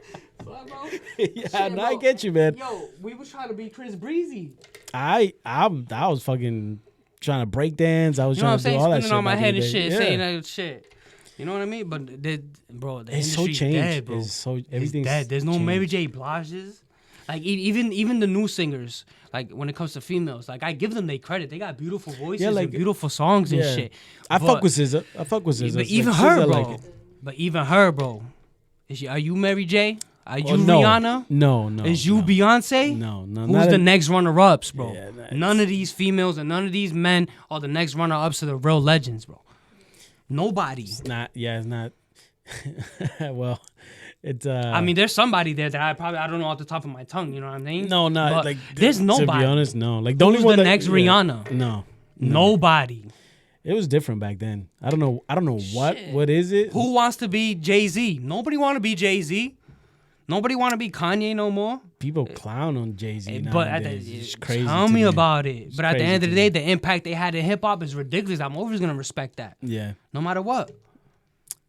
Yeah, no, I get you, man. Yo, we was trying to be Chris Breezy. I was fucking trying to break dance. I was You know what I'm trying to do saying? all that Spinning shit on my back in head the and day. shit, Yeah. saying that shit. You know what I mean? But bro, the It's so industry's changed. dead, bro. It's so It's everything's dead. There's no changed. Mary J. Blige's. Like even the new singers, like when it comes to females, like I give them their credit. They got beautiful voices like- and beautiful songs and Yeah. shit. I But- fuck with SZA. I fuck with SZA. But even Like, her, SZA, bro. like it. But even her, bro. Are you Mary J? Are you Oh, no. Rihanna? No. Is you no. Beyonce? No. Who's not the a- next runner-ups, bro? Yeah, nah, None of these females and none of these men are the next runner-ups to the real legends, bro. Nobody. It's not. Yeah, it's not. Well, it's. I mean, there's somebody there that I don't know off the top of my tongue. You know what I mean? no, not But like. there's To nobody. be honest, no. Like the only Who's one the that, next yeah. Rihanna? No. Nobody. It was different back then. I don't know what. Shit. What is it? Who wants to be Jay-Z? Nobody want to be Jay-Z. Nobody want to be Kanye no more. People clown on Jay-Z But at nowadays. the, It's crazy. tell to me about it. But at the crazy end of to the day, me. the impact they had in hip hop is ridiculous. I'm always gonna respect that, Yeah, no matter what.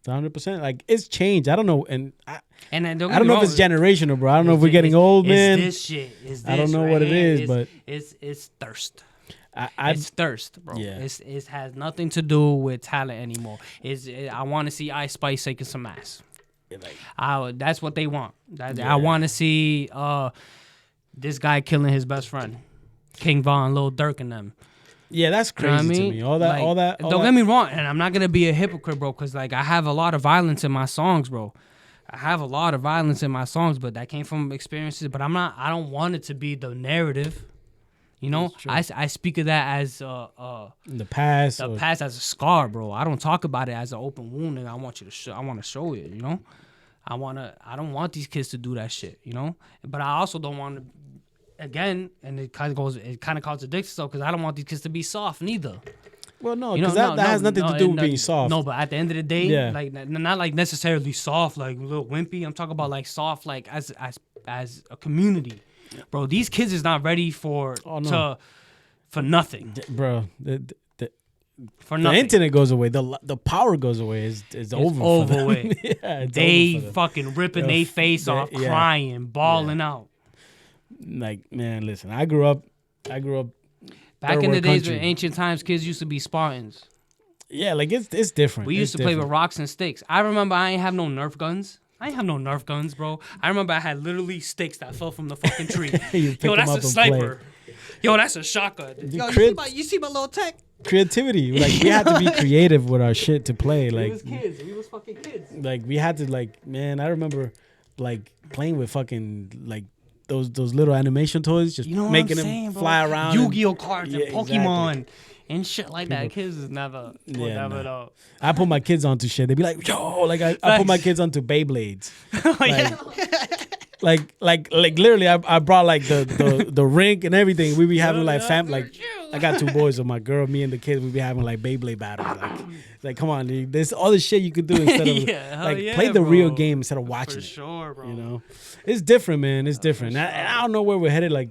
100%. Like it's changed. I don't know, and And then I don't know if it's generational, bro. I don't know if we're getting old, man. It's this shit. It's this I don't know right what it here. is, but it's thirst. I It's thirst, bro. Yeah. It has nothing to do with talent anymore. I want to see Ice Spice shaking some ass. like That's what they want. Yeah. I want to see this guy killing his best friend, King Von, Lil Durk, and them. yeah, that's You know what crazy I mean? to me. All that. Don't get me wrong, and I'm not gonna be a hypocrite, bro, because like I have a lot of violence in my songs, bro. I have a lot of violence in my songs, but that came from experiences. But I don't want it to be the narrative. You know, That's true. I speak of that as in the past. the or- past as a scar, bro. I don't talk about it as an open wound, and I want you to I want to show it. You know, I don't want these kids to do that shit. You know, but I also don't want to. Again, and it kind of contradicts itself because I don't want these kids to be soft neither. Well, no, You know, because that has nothing to do with being soft. No, but at the end of the day, Yeah. like not like necessarily soft, like a little wimpy. I'm talking about like soft, like as a community, bro. These kids is not ready for nothing. Bro. For The nothing. internet goes away. The power goes away. It's over. for over them. with. Yeah, it's They over for them. fucking ripping Yo, their face they- off, yeah. crying, bawling out. Like, man, listen. I grew up. Back third in the world days country. when ancient times, kids used to be Spartans. Yeah, like it's different. We used to play with rocks and sticks. I remember I ain't have no Nerf guns. I ain't have no Nerf guns, bro. I remember I had literally sticks that fell from the fucking tree. You pick Yo, 'em that's up a and sniper. Yo, that's a shotgun. Yo, you see my little tech? Creativity. Like we had to be creative with our shit to play. We Like was kids. We was fucking kids. like we had to like, man, I remember like playing with fucking like those little animation toys, just You know what making I'm them saying, bro? fly around. Yu-Gi-Oh cards Yeah, and Pokemon and shit like that. Kids is never, will Yeah, never nah. know. I put my kids onto shit. They'd be like, yo, like I put my kids onto Beyblades. Oh, yeah. Like literally, I brought like the rink and everything. We be having like like I got 2 boys, so my girl, me and the kids, we be having like Beyblade battles. Like come on, dude. There's all this shit you could do instead of Yeah, hell like yeah, play the real bro. game instead of For watching it. sure, bro. You know, it's different, man. It's different. And I don't know where we're headed. Like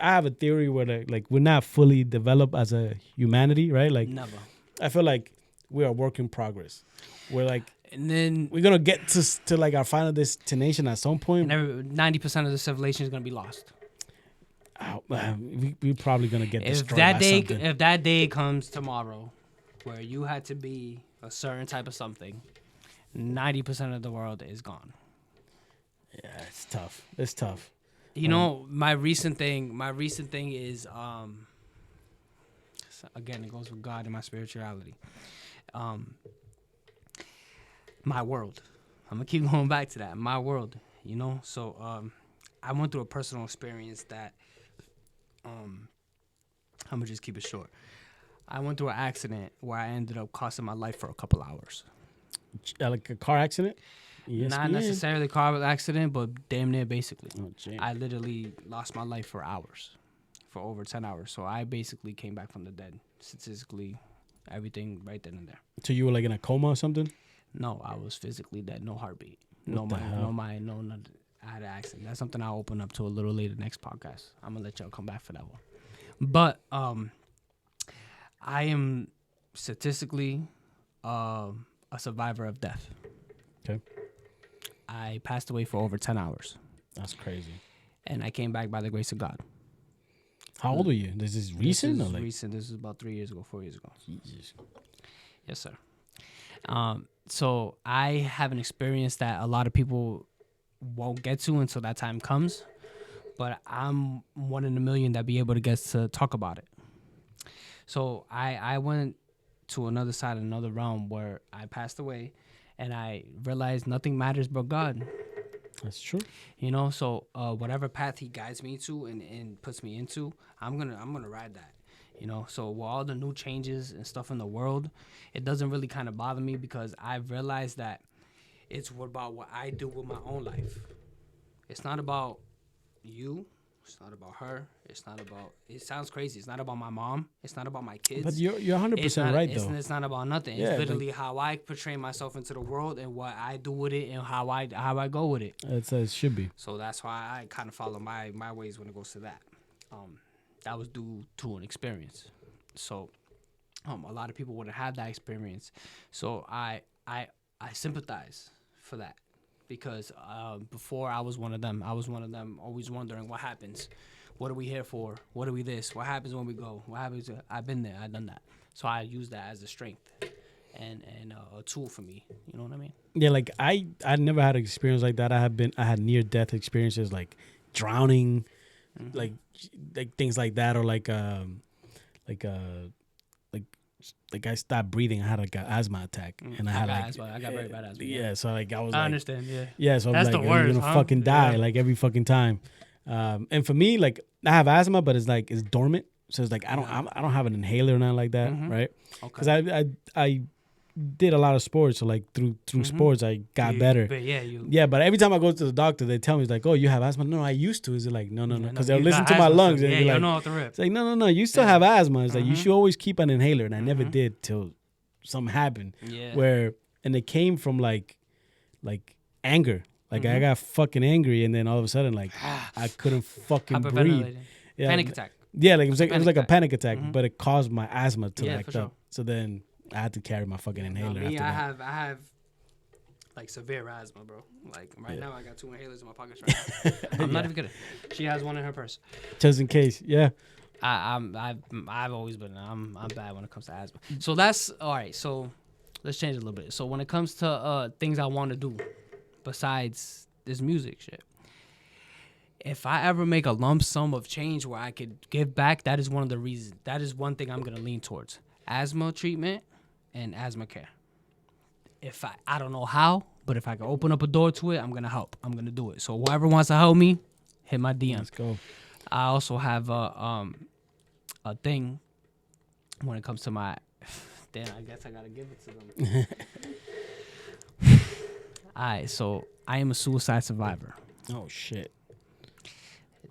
I have a theory where like we're not fully developed as a humanity, right? Like Never. I feel like we are work in progress. We're like And then we're gonna get to like our final destination at some point. 90% of the civilization is gonna be lost. We're probably gonna get If destroyed that by day, something. if that day comes tomorrow, where you had to be a certain type of something, 90% of the world is gone. Yeah, it's tough. It's tough. You know, my recent thing is again, it goes with God and my spirituality. My world. I'm gonna keep going back to that. My world, you know? So I went through a personal experience that I'm gonna just keep it short. I went through an accident where I ended up costing my life for a couple hours. Like a car accident? Yes, Not necessarily a car accident, but damn near basically. Oh, I literally lost my life for hours, for over 10 hours. So I basically came back from the dead, statistically, everything right then and there. So you were like in a coma or something? No, I was physically dead, no heartbeat, What the hell? no mind, no nothing. I had an accident. That's something I'll open up to a little later next podcast. I'm gonna let y'all come back for that one. But I am statistically a survivor of death. Okay. I passed away for over 10 hours. That's crazy. And I came back by the grace of God. How old were you? This is recent? This or is like? recent. This is about 3 years ago, 4 years ago. Jesus. Yes, sir. So I have an experience that a lot of people won't get to until that time comes. But I'm one in a million that be able to get to talk about it. So I went to another side, another realm where I passed away, and I realized nothing matters but God. That's true. You know, so whatever path He guides me to and puts me into, I'm gonna ride that. You know, so with all the new changes and stuff in the world, it doesn't really kind of bother me because I've realized that it's about what I do with my own life. It's not about you. It's not about her. It's not about. It sounds crazy. It's not about my mom. It's not about my kids. But you're 100% right though. It's not about nothing. Yeah, it's literally how I portray myself into the world and what I do with it and how I go with it. It should be. So that's why I kind of follow my ways when it goes to that. That was due to an experience. So a lot of people wouldn't have that experience. So I sympathize for that. Because before I was one of them. I was one of them always wondering what happens. What are we here for? What are we this? What happens when we go? What happens? I've been there. I've done that. So I use that as a strength and a tool for me. You know what I mean? Yeah, like I never had an experience like that. I had near death experiences like drowning, like things like that, or like I stopped breathing. I had like an asthma attack, and I got very bad asthma. Yeah, so like I was. I understand. Yeah. Yeah, so That's I'm like, the worst, you're gonna fucking die like every fucking time. And for me, like I have asthma, but it's dormant. So it's like I don't have an inhaler or nothing like that, right? Because I did a lot of sports, so like through sports I got better. But but every time I go to the doctor, they tell me it's like, oh, you have asthma. No, I used to. Is it like no, because they'll listen to my lungs and be like, know off the rip. It's like no, you still have asthma. It's like you should always keep an inhaler, and I never did till something happened. Yeah. And it came from like anger. Like I got fucking angry, and then all of a sudden like I couldn't fucking breathe. Yeah, panic attack. Yeah, like it was like a panic attack, but it caused my asthma to act sure. up. So then I had to carry my fucking inhaler. After that. I have like severe asthma, bro. Like right now, I got 2 inhalers in my pockets right now. I'm not even kidding. She has one in her purse, just in case. Yeah. I've always been. I'm bad when it comes to asthma. So that's all right. So let's change it a little bit. So when it comes to things I want to do, besides this music shit, if I ever make a lump sum of change where I could give back, that is one of the reasons. That is one thing I'm gonna lean towards: asthma treatment and asthma care. If I don't know how, but if I can open up a door to it, I'm gonna help. I'm gonna do it. So whoever wants to help me, hit my DM. Let's go. I also have a thing when it comes to my. Damn, I guess I gotta give it to them. Alright, so I am a suicide survivor. Oh shit.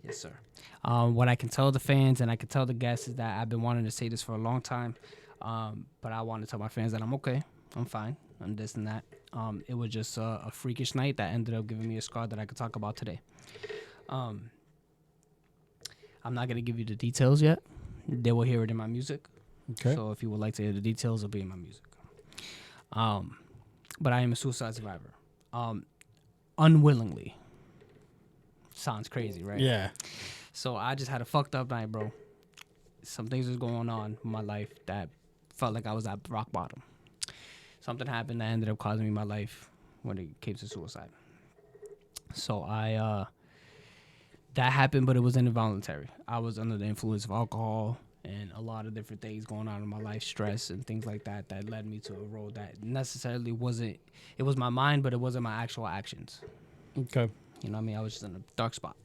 Yes, sir. What I can tell the fans and I can tell the guests is that I've been wanting to say this for a long time, but I want to tell my fans that I'm okay. I'm fine. I'm this and that. It was just a freakish night that ended up giving me a scar that I could talk about today. I'm not going to give you the details yet. They will hear it in my music. Okay. So if you would like to hear the details, it'll be in my music. But I am a suicide survivor. Unwillingly. Sounds crazy, right? Yeah. So I just had a fucked up night, bro. Some things was going on in my life that felt like I was at rock bottom. Something happened that ended up costing me my life when it came to suicide. So that happened, but it was involuntary. I was under the influence of alcohol and a lot of different things going on in my life, stress and things like that, that led me to a road that necessarily wasn't, it was my mind, but it wasn't my actual actions. Okay. You know what I mean? I was just in a dark spot.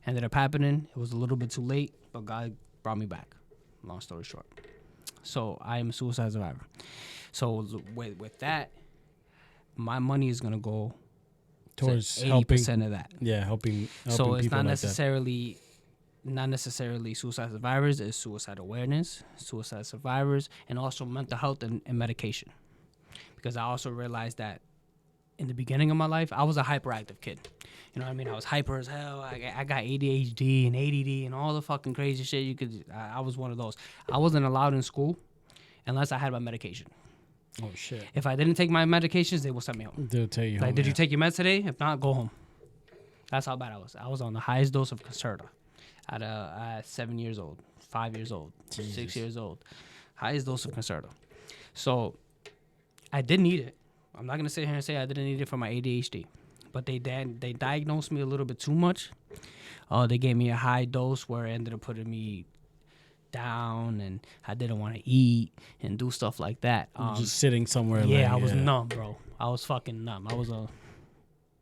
Ended up happening. It was a little bit too late, but God brought me back. Long story short. So I am a suicide survivor. So with that, my money is gonna go towards 80% of that. Yeah, helping So it's people not like necessarily suicide survivors. It's suicide awareness, suicide survivors, and also mental health and medication. Because I also realized that in the beginning of my life, I was a hyperactive kid. You know what I mean? I was hyper as hell. I got ADHD and ADD and all the fucking crazy shit you could. I was one of those. I wasn't allowed in school unless I had my medication. that. Oh shit! If I didn't take my medications, they will send me home. They'll tell you. Like, home, did you take your meds today? If not, go home. That's how bad I was. I was on the highest dose of Concerta at 7 years old, 5 years old, Jesus. 6 years old. Highest dose of Concerta. So I did need it. I'm not going to sit here and say I didn't need it for my ADHD. But they diagnosed me a little bit too much. They gave me a high dose where it ended up putting me down, and I didn't want to eat and do stuff like that. Just sitting somewhere. Yeah, I was numb, bro. I was fucking numb. I was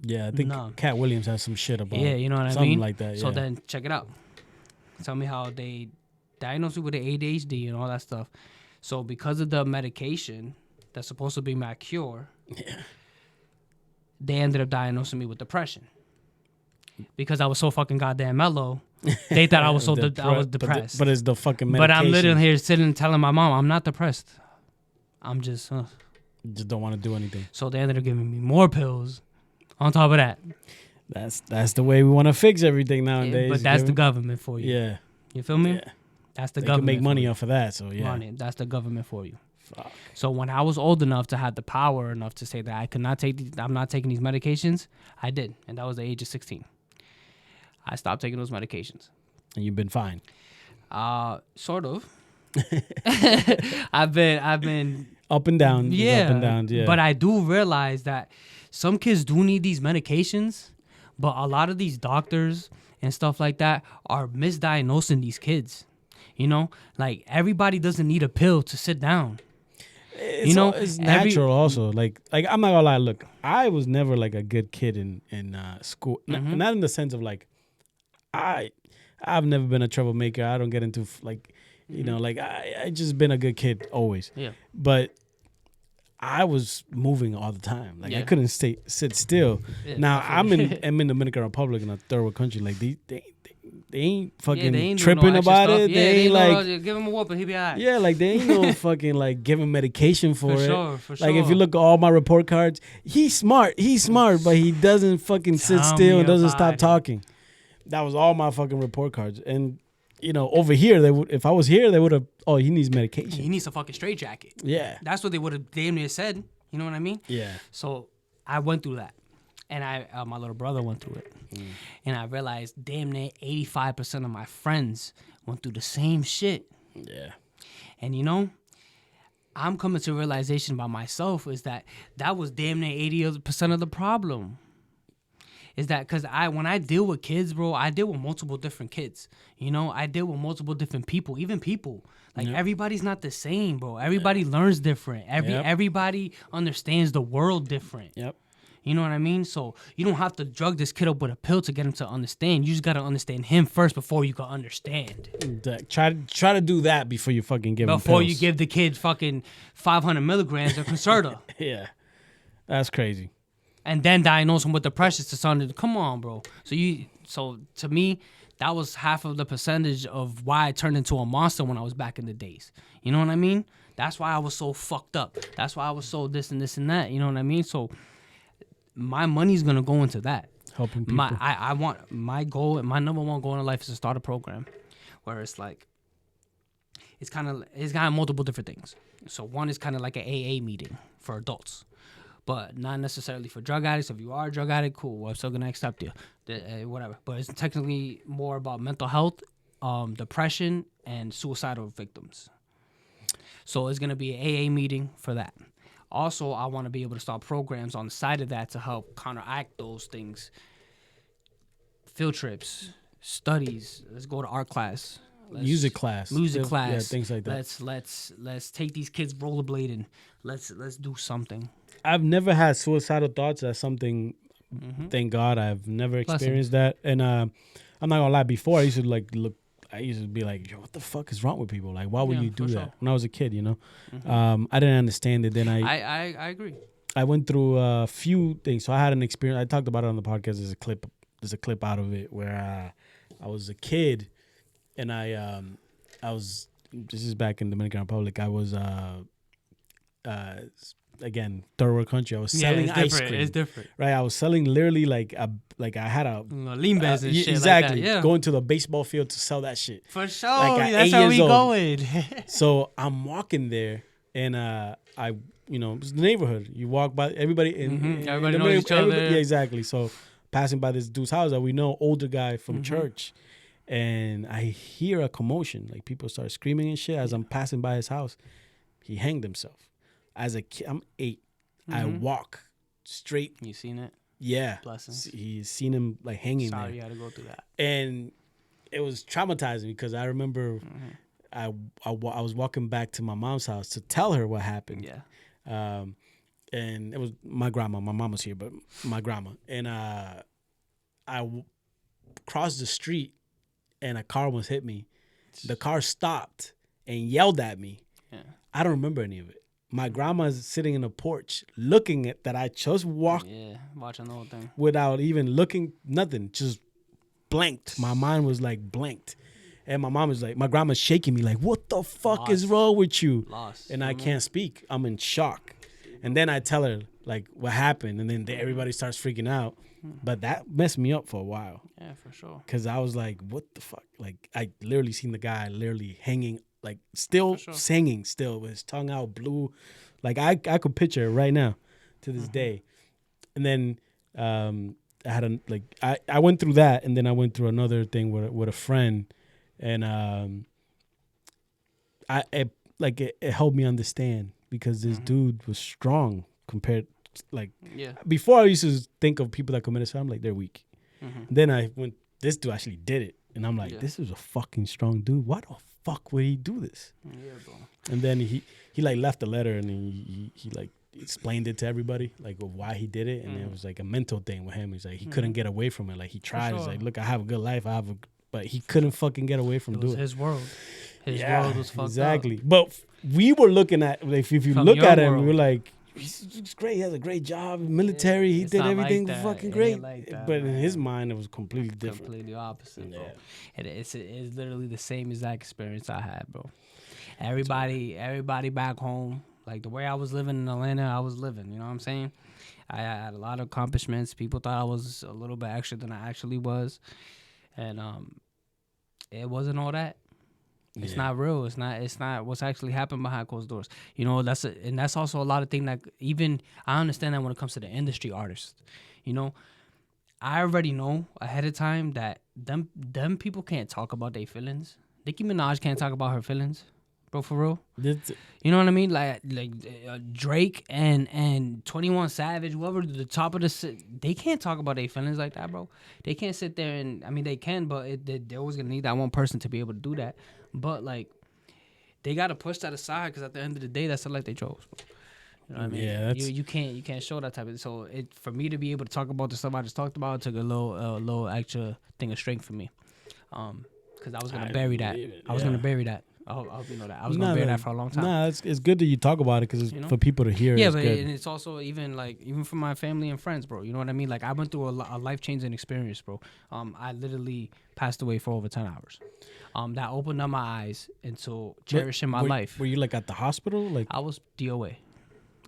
Yeah, I think Cat Williams has some shit about. Yeah, you know what I mean? Something like that, yeah. So then, check it out. Tell me how they diagnosed me with the ADHD and all that stuff. So because of the medication that's supposed to be my cure, they ended up diagnosing me with depression. Because I was so fucking goddamn mellow, they thought I was I was depressed. But it's the fucking medication. But I'm literally here sitting telling my mom, I'm not depressed. I'm just... You just don't want to do anything. So they ended up giving me more pills on top of that. That's the way we want to fix everything nowadays. But that's the government for you. Yeah. You feel me? Yeah. That's the they government. They can make money off of that, so yeah. Money. That's the government for you. Fuck. So when I was old enough to have the power enough to say that I could not I'm not taking these medications, I did. And that was the age of 16. I stopped taking those medications. And you've been fine. Sort of. I've been up and down. Yeah. Up and down, yeah. But I do realize that some kids do need these medications, but a lot of these doctors and stuff like that are misdiagnosing these kids. You know, like everybody doesn't need a pill to sit down. It's natural also. Like I'm not gonna lie. Look, I was never like a good kid in school. Mm-hmm. Not in the sense of like I've never been a troublemaker. I don't get into like you know like I just been a good kid always. Yeah. But I was moving all the time. Like I couldn't sit still. Yeah, now I'm in Dominican Republic in a third world country. Like they ain't fucking tripping about it. They ain't like give him a whoop and he be all right. Yeah, like they ain't no fucking like giving medication for it. For like if you look at all my report cards, he's smart, but he doesn't fucking sit still and doesn't stop talking. That was all my fucking report cards. And you know, over here if I was here, they would have. Oh, he needs medication. He needs a fucking straitjacket. Yeah, that's what they would have damn near said. You know what I mean? Yeah. So I went through that. And my little brother went through it. And I realized damn near 85% of my friends went through the same shit. Yeah. And you know, I'm coming to a realization by myself is that was damn near 80% of the problem. Is that because when I deal with kids, bro, I deal with multiple different kids. You know, I deal with multiple different people, even people. Like, everybody's not the same, bro. Everybody learns different. Everybody understands the world different. Yep. You know what I mean? So you don't have to drug this kid up with a pill to get him to understand. You just got to understand him first before you can understand. Try to do that before you fucking give him pills. Before you give the kid fucking 500 milligrams of Concerta. Yeah. That's crazy. And then diagnose him with depression to something. Come on, bro. So to me, that was half of the percentage of why I turned into a monster when I was back in the days. You know what I mean? That's why I was so fucked up. That's why I was so this and this and that. You know what I mean? So my money's gonna go into that. Helping people. I want my goal, my number one goal in life is to start a program where it's like it's got multiple different things. So one is kind of like an AA meeting for adults, but not necessarily for drug addicts. If you are a drug addict, cool, I'm still gonna accept you, whatever. But it's technically more about mental health, depression, and suicidal victims. So it's gonna be an AA meeting for that. Also, I want to be able to start programs on the side of that to help counteract those things. Field trips, studies. Let's go to art class. Music class. Yeah, things like that. Let's take these kids rollerblading. Let's do something. I've never had suicidal thoughts. That's something. Thank God, I've never experienced that. And I'm not gonna lie. Before I used to look. I used to be like, yo, what the fuck is wrong with people? Like, why would you do that? Sure. When I was a kid, you know, I didn't understand it. Then I agree. I went through a few things. So I had an experience. I talked about it on the podcast. There's a clip out of it where I was a kid, and I was. This is back in Dominican Republic. I was again, third world country. I was selling ice cream. It's different, right? I was selling literally like I had a lean bags and shit. Exactly. Like that, yeah. Going to the baseball field to sell that shit. For sure. Like that's how we going. So I'm walking there, and it's the neighborhood. You walk by everybody, and everybody knows each other. Yeah, exactly. So passing by this dude's house that we know, older guy from church, and I hear a commotion. Like people start screaming and shit as I'm passing by his house. He hanged himself. As a kid, I'm 8. I walk straight. You seen it? Yeah. Blessings. He's seen him like hanging there. Sorry you had to go through that. And it was traumatizing because I remember I was walking back to my mom's house to tell her what happened. Yeah. And it was my grandma. My mom was here, but my grandma. And crossed the street, and a car almost hit me. The car stopped and yelled at me. Yeah. I don't remember any of it. My grandma's sitting in the porch looking at that I just walked. Yeah, watching the whole thing. Without even looking, nothing, just blanked. My mind was like blanked. And my grandma's shaking me like, what the fuck is wrong with you? Lost. And I can't speak. I'm in shock. And then I tell her like what happened. And then everybody starts freaking out. But that messed me up for a while. Yeah, for sure. Because I was like, what the fuck? Like, I literally seen the guy literally hanging, like, still singing still with his tongue out, blue. Like, I could picture it right now to this day. And then I had I went through that, and then I went through another thing with a friend. And it helped me understand because this dude was strong compared before I used to think of people that committed suicide, I'm like, they're weak. Then this dude actually did it, and I'm like, this is a fucking strong dude. Why the fuck would he do this? Yeah, bro. And then he like left a letter, and he like explained it to everybody, like of why he did it, and it was like a mental thing with him. He's like he couldn't get away from it. Like he tried. He's like, look, I have a good life. But he couldn't fucking get away from doing it. His world. His world was fucked up. Exactly. But we were looking at, like, if you look at him, we were like, he's great. He has a great job, military. He did everything fucking great. But in his mind, it was completely different. Completely opposite, bro. It's literally the same exact experience I had, bro. Everybody back home, like the way I was living in Atlanta, I was living. You know what I'm saying? I had a lot of accomplishments. People thought I was a little bit extra than I actually was. And it wasn't all that. It's not real. It's not what's actually happened behind closed doors. You know, that's also a lot of things that even I understand that when it comes to the industry artists. You know, I already know ahead of time that them people can't talk about their feelings. Nicki Minaj can't talk about her feelings, bro, for real. You know what I mean? Like Drake and 21 Savage, whoever the top of they can't talk about their feelings like that, bro. They can't sit there and, I mean, they can, but they're always gonna need that one person to be able to do that. But like, they gotta push that aside because at the end of the day, that's the life they chose. You know what I mean? Yeah, you can't show that type of. So for me to be able to talk about the stuff I just talked about, it took a little extra thing of strength for me, because I was gonna bury that. I was gonna bury that. I hope you know that. I was gonna bear that for a long time. Nah, it's good that you talk about it because for people to hear. Yeah, but and it's also even for my family and friends, bro. You know what I mean? Like I went through a life changing experience, bro. I literally passed away for over 10 hours. That opened up my eyes into cherishing my life. Were you like at the hospital? Like I was DOA.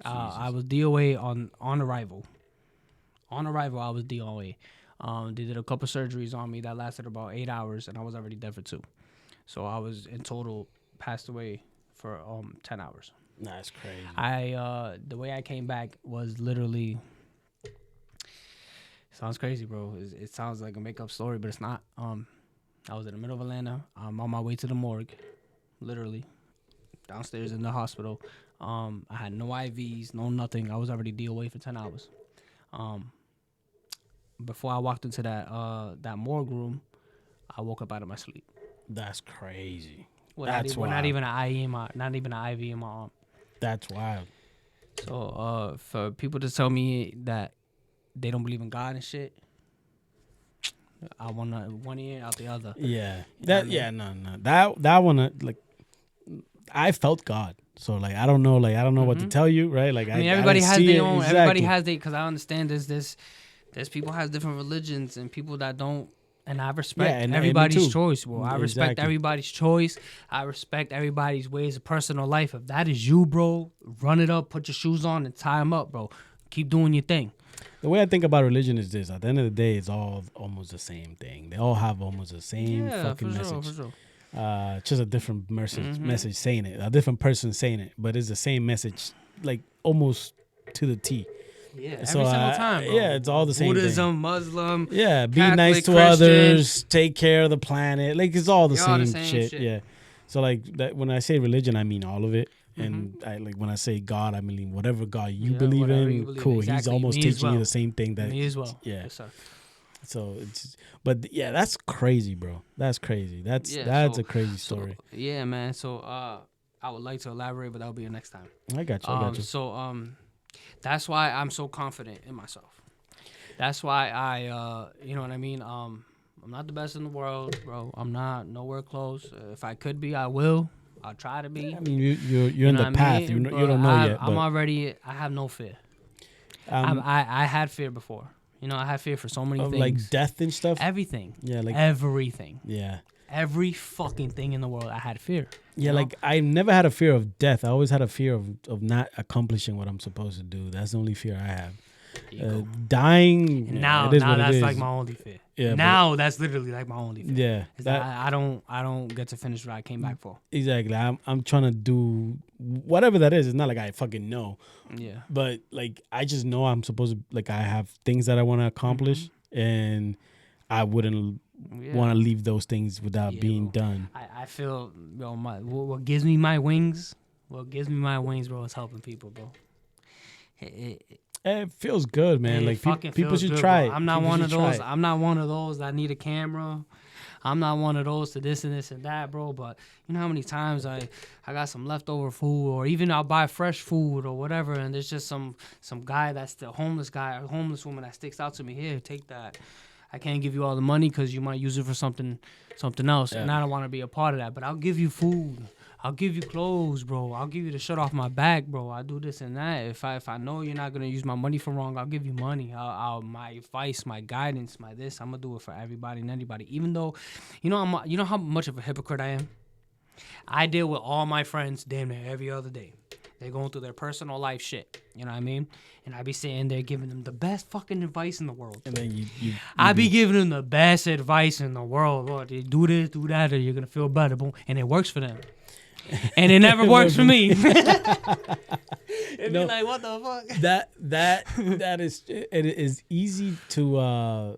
I was DOA on arrival. On arrival, I was DOA. They did a couple surgeries on me that lasted about 8 hours, and I was already dead for 2. So I was in total passed away for 10 hours. That's crazy. The way I came back was literally sounds crazy, bro. It sounds like a make-up story, but it's not. I was in the middle of Atlanta. I'm on my way to the morgue, literally downstairs in the hospital. I had no IVs, no nothing. I was already DOA for 10 hours. Before I walked into that morgue room, I woke up out of my sleep. That's crazy. That's wild. Not even an IV in my arm. That's wild. So for people to tell me that they don't believe in God and shit, I want one ear out the other. Yeah. No. That one, like, I felt God. So, like, I don't know what to tell you, right? Like, I mean, everybody didn't has see their it. own. Exactly. Everybody has because I understand there's people has different religions and people that don't. And I respect everybody's choice, bro. I respect everybody's choice. I respect everybody's ways of personal life. If that is you, bro, run it up, put your shoes on, and tie them up, bro. Keep doing your thing. The way I think about religion is this. At the end of the day, it's all almost the same thing. They all have almost the same fucking message. For sure. Just a different message saying it. A different person saying it. But it's the same message, like, almost to the T. Yeah, every single time, bro. Yeah, it's all the same Buddhism, thing. Muslim, yeah, be Catholic, nice to Christian. Others, take care of the planet. Like, it's all the same shit. shit. Yeah. So, like, that, when I say religion, I mean all of it. And I like when I say God, I mean whatever God you believe in. Cool. Exactly. He's almost teaching you the same thing that me as well. Yeah. Yes, sir. So it's, but yeah, that's crazy, bro. That's crazy. That's a crazy story. So, yeah, man. So I would like to elaborate, but that'll be the next time. I got you. So that's why I'm so confident in myself. That's why I you know what I mean. I'm not the best in the world, bro. I'm not nowhere close. If I could be, I will. I'll try to be. I mean, you're in the path. You don't know yet. I have no fear. I had fear before. You know, I had fear for so many things. Like death and stuff? Everything. Yeah, like everything. Yeah. Every fucking thing in the world, I had fear. Yeah, like I never had a fear of death. I always had a fear of not accomplishing what I'm supposed to do. That's the only fear I have. Dying. Now that's like my only fear. Yeah, now that's literally like my only fear. Yeah. I don't get to finish what I came back for. Exactly. I'm trying to do whatever that is. It's not like I fucking know. Yeah. But like I just know I'm supposed to, like, I have things that I want to accomplish, and I wouldn't want to leave those things without being done. I feel, bro, what gives me my wings, bro, is helping people, bro. It feels good, man. Like people should try it. I'm not one of those. I'm not one of those that need a camera. I'm not one of those to this and this and that, bro. But you know how many times I got some leftover food, or even I'll buy fresh food or whatever, and there's just some guy that's the homeless guy or homeless woman that sticks out to me. Here, take that. I can't give you all the money because you might use it for something else, and I don't want to be a part of that. But I'll give you food. I'll give you clothes, bro. I'll give you the shirt off my back, bro. I'll do this and that. If I know you're not gonna use my money for wrong, I'll give you money. I'll my advice, my guidance, my this. I'm gonna do it for everybody and anybody. Even though, you know how much of a hypocrite I am. I deal with all my friends damn near every other day. They're going through their personal life shit. You know what I mean? And I be sitting there giving them the best fucking advice in the world. And then I be giving them the best advice in the world. Bro, they do this, do that, or you're gonna feel better. Boom. And it works for them. And it never works for me. It'd be like, what the fuck? That is, it is easy to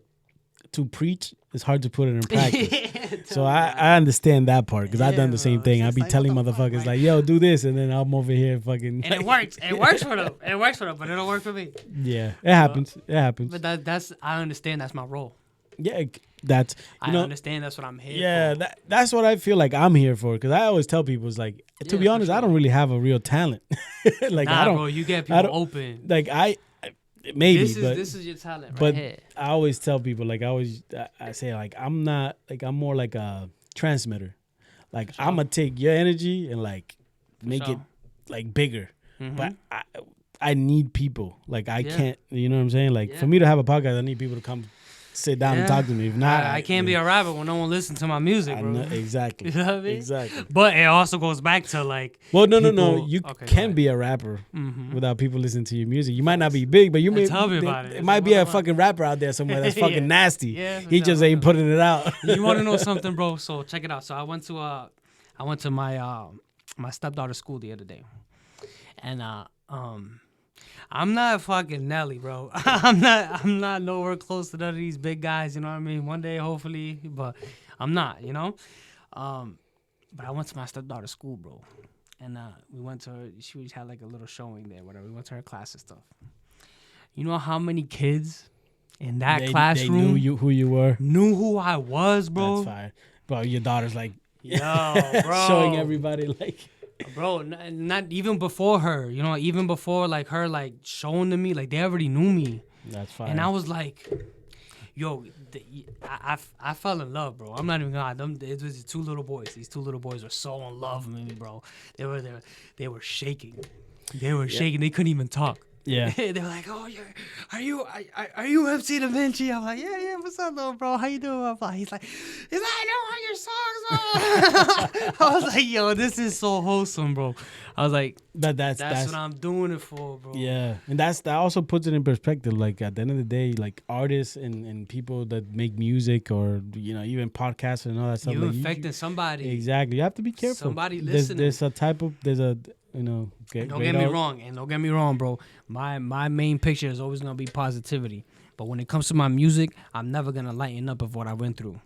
preach. It's hard to put it in practice. So I understand that part, because I've done the same thing. I be telling motherfuckers fuck, like, yo, do this, and then I'm over here fucking. And it works. It works for them. It works for them, but it don't work for me. Yeah, it happens. It happens. But that's I understand. That's my role. Yeah, that's I understand. That's what I'm here for. Yeah, that's what I feel like I'm here for, because I always tell people, it's like, to be honest, I don't really have a real talent. Like, I don't, bro, you get people open. Like maybe this is your talent right here. I always tell people, like, I say, like, I'm more like a transmitter. Like, I'm gonna take your energy and like make it like bigger. Mm-hmm. But I need people. Like, I can't, you know what I'm saying? Like, for me to have a podcast, I need people to come sit down and talk to me. If not, I can't be a rapper when no one listens to my music, bro. Exactly. You know what I mean? Exactly. But it also goes back to, like, well, no. You can be a rapper without people listening to your music. You might not be big, but you may. Tell me about it. It might be a fucking rapper out there somewhere that's fucking nasty. Yeah, he just ain't putting it out. You want to know something, bro? So check it out. So I went to my my stepdaughter's school the other day, and I'm not fucking Nelly, bro. I'm not nowhere close to none of these big guys, you know what I mean? One day, hopefully, but I'm not, you know? But I went to my stepdaughter's school, bro. And we went to her, she had like a little showing there, whatever. We went to her class and stuff. You know how many kids in that classroom they knew who you were? Knew who I was, bro? That's fine. Bro, your daughter's like, yo, bro. showing everybody, like... Bro, not even before her, you know, even before, like, her, like, showing to me, like, they already knew me. That's fine. And I was like, yo, I fell in love, bro. I'm not even gonna lie. It was these two little boys. These two little boys were so in love with me, bro. They were shaking. They were shaking. They couldn't even talk. Yeah. They were like, "Oh, are you Mcdavincii?" I'm like, "Yeah. What's up, little bro? How you doing?" I'm like, he's like, "I know all your songs." I was like, "Yo, this is so wholesome, bro." I was like, But that's what I'm doing it for, bro." Yeah, and that also puts it in perspective. Like at the end of the day, like artists and people that make music or even podcasts and all that stuff. You like infecting somebody. Exactly. You have to be careful. Somebody listening. There's a Don't get me wrong, bro. My main picture is always gonna be positivity. But when it comes to my music, I'm never gonna lighten up of what I went through.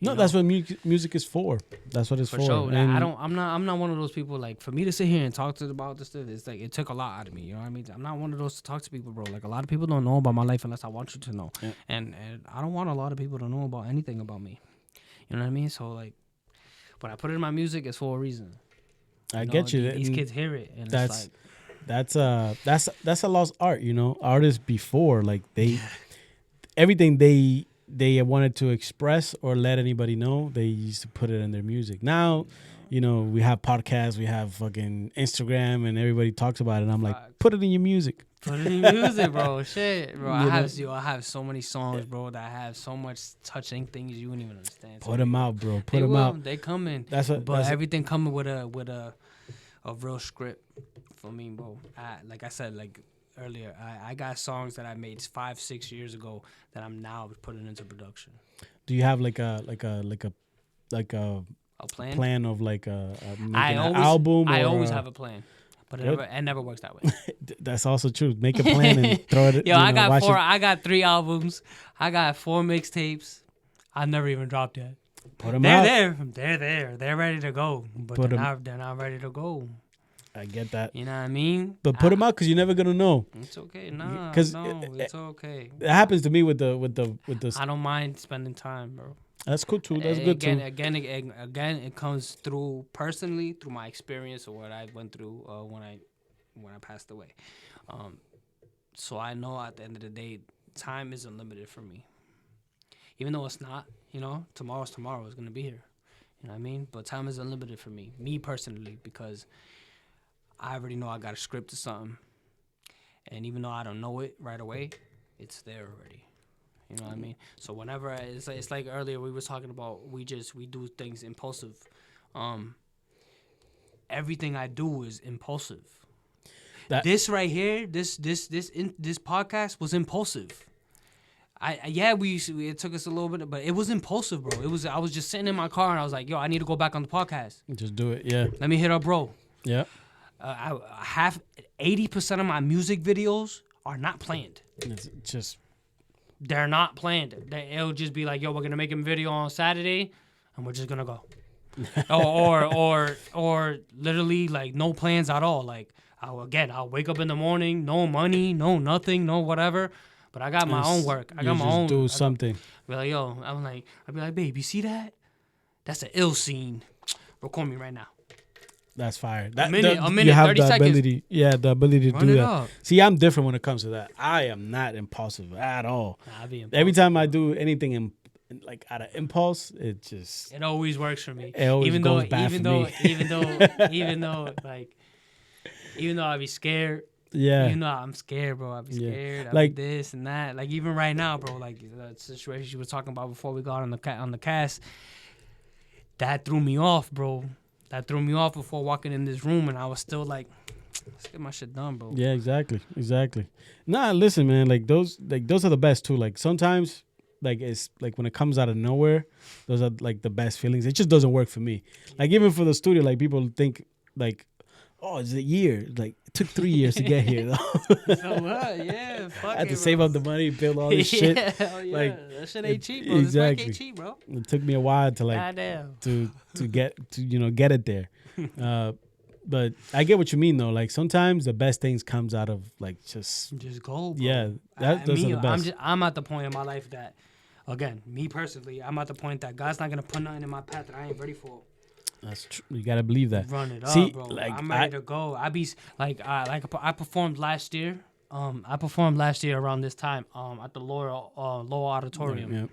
No, that's what music is for. That's what it's for. Sure. And I'm not one of those people, like, for me to sit here and talk about this stuff, it's like it took a lot out of me. You know what I mean? I'm not one of those to talk to people, bro. Like, a lot of people don't know about my life unless I want you to know. Yeah. And I don't want a lot of people to know about anything about me. You know what I mean? So, like, when I put it in my music, it's for a reason. I get you. These kids hear it, and it's like that's a lost art. Artists before, like, everything they wanted to express or let anybody know, they used to put it in their music. Now, we have podcasts, we have fucking Instagram, and everybody talks about it. And I'm like, put it in your music. Put it in your music, bro. Shit, bro. I have so many songs, bro, that have so much touching things you wouldn't even understand. Put them out, bro. Put them out. They coming. Everything coming with a real script for me, bro. Like I said, like earlier, I got songs that I made 5-6 years ago that I'm now putting into production. Do you have like a plan of like making an album? I always have a plan, but it never works that way. That's also true. Make a plan and throw it. Yo, I got 3 albums. I got 4 mixtapes. I never even dropped yet. Put them out. They're there. They're ready to go, but they're not ready to go. I get that. You know what I mean? But put them out because you're never gonna know. It's okay. No, it's okay. It happens to me with the. I don't mind spending time, bro. That's cool too. That's good too. Again, it comes through personally through my experience or what I went through when I passed away. So I know at the end of the day, time is unlimited for me. Even though it's not, tomorrow's tomorrow. It's gonna be here. You know what I mean? But time is unlimited for me personally, because I already know I got a script to something, and even though I don't know it right away, it's there already. You know what I mean? So whenever it's like earlier we were talking about, we do things impulsive. Everything I do is impulsive. This right here, this podcast was impulsive. It took us a little bit, but it was impulsive, bro. I was just sitting in my car and I was like, yo, I need to go back on the podcast. Just do it, yeah. Let me hit up, bro. Yeah. I have 80% of my music videos are not planned. It's just they're not planned. It'll just be like, yo, we're gonna make a video on Saturday, and we're just gonna go. or literally like no plans at all. Like I'll wake up in the morning, no money, no nothing, no whatever. But I got my own work. I got my own. Do something. Be like, yo, I'd be like, babe, you see that? That's an ill scene. Record me right now. That's fire. A minute, you have 30 the seconds. ability, the ability to do that. Up. See, I'm different when it comes to that. I am not impulsive at all. I'll be impulsive. Every time I do anything like out of impulse, it always works for me. It always goes bad for me. Even though I be scared. Yeah. Even though I'm scared, bro. I be scared. I like be this and that. Like even right now, bro. Like the situation you were talking about before we got on the cast. That threw me off, bro. That threw me off before walking in this room, and I was still like, let's get my shit done, bro. Yeah, exactly. Nah, listen, man. Like those are the best too. Like sometimes, like it's like when it comes out of nowhere, those are like the best feelings. It just doesn't work for me. Like even for the studio, like people think like, oh, it's a year. Like it took 3 years to get here. Though. So what? Yeah, fuck I had to bro. save up the money, build all this shit. Hell yeah. Like that shit ain't cheap, bro. Exactly. This work ain't cheap, bro. It took me a while to like Goddamn. to get it there. But I get what you mean though. Like sometimes the best things comes out of like just go, bro. Yeah, those are the best. I'm at the point in my life that, again, me personally, I'm at the point that God's not gonna put nothing in my path that I ain't ready for. That's true. You gotta believe that. Run it See, up, bro. like, I'm ready to go. I performed last year I performed last year around this time at the Lower Auditorium. Yeah.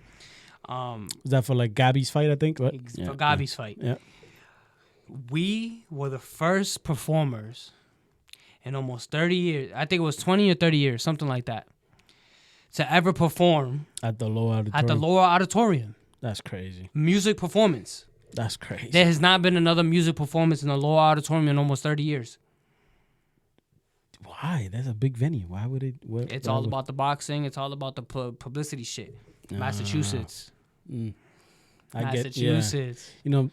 Was that for like Gabby's fight, I think? What? For Gabby's fight. Yeah. We were the first performers in almost 30 years. I think it was 20 or 30 years, something like that, to ever perform At the Lower Auditorium. at the Lower Auditorium. That's crazy. Music performance. That's crazy. There has not been another music performance in the Lower Auditorium in almost 30 years. Why? That's a big venue. Why would it? It's all about the boxing. It's all about the publicity shit. Massachusetts. Massachusetts. You know,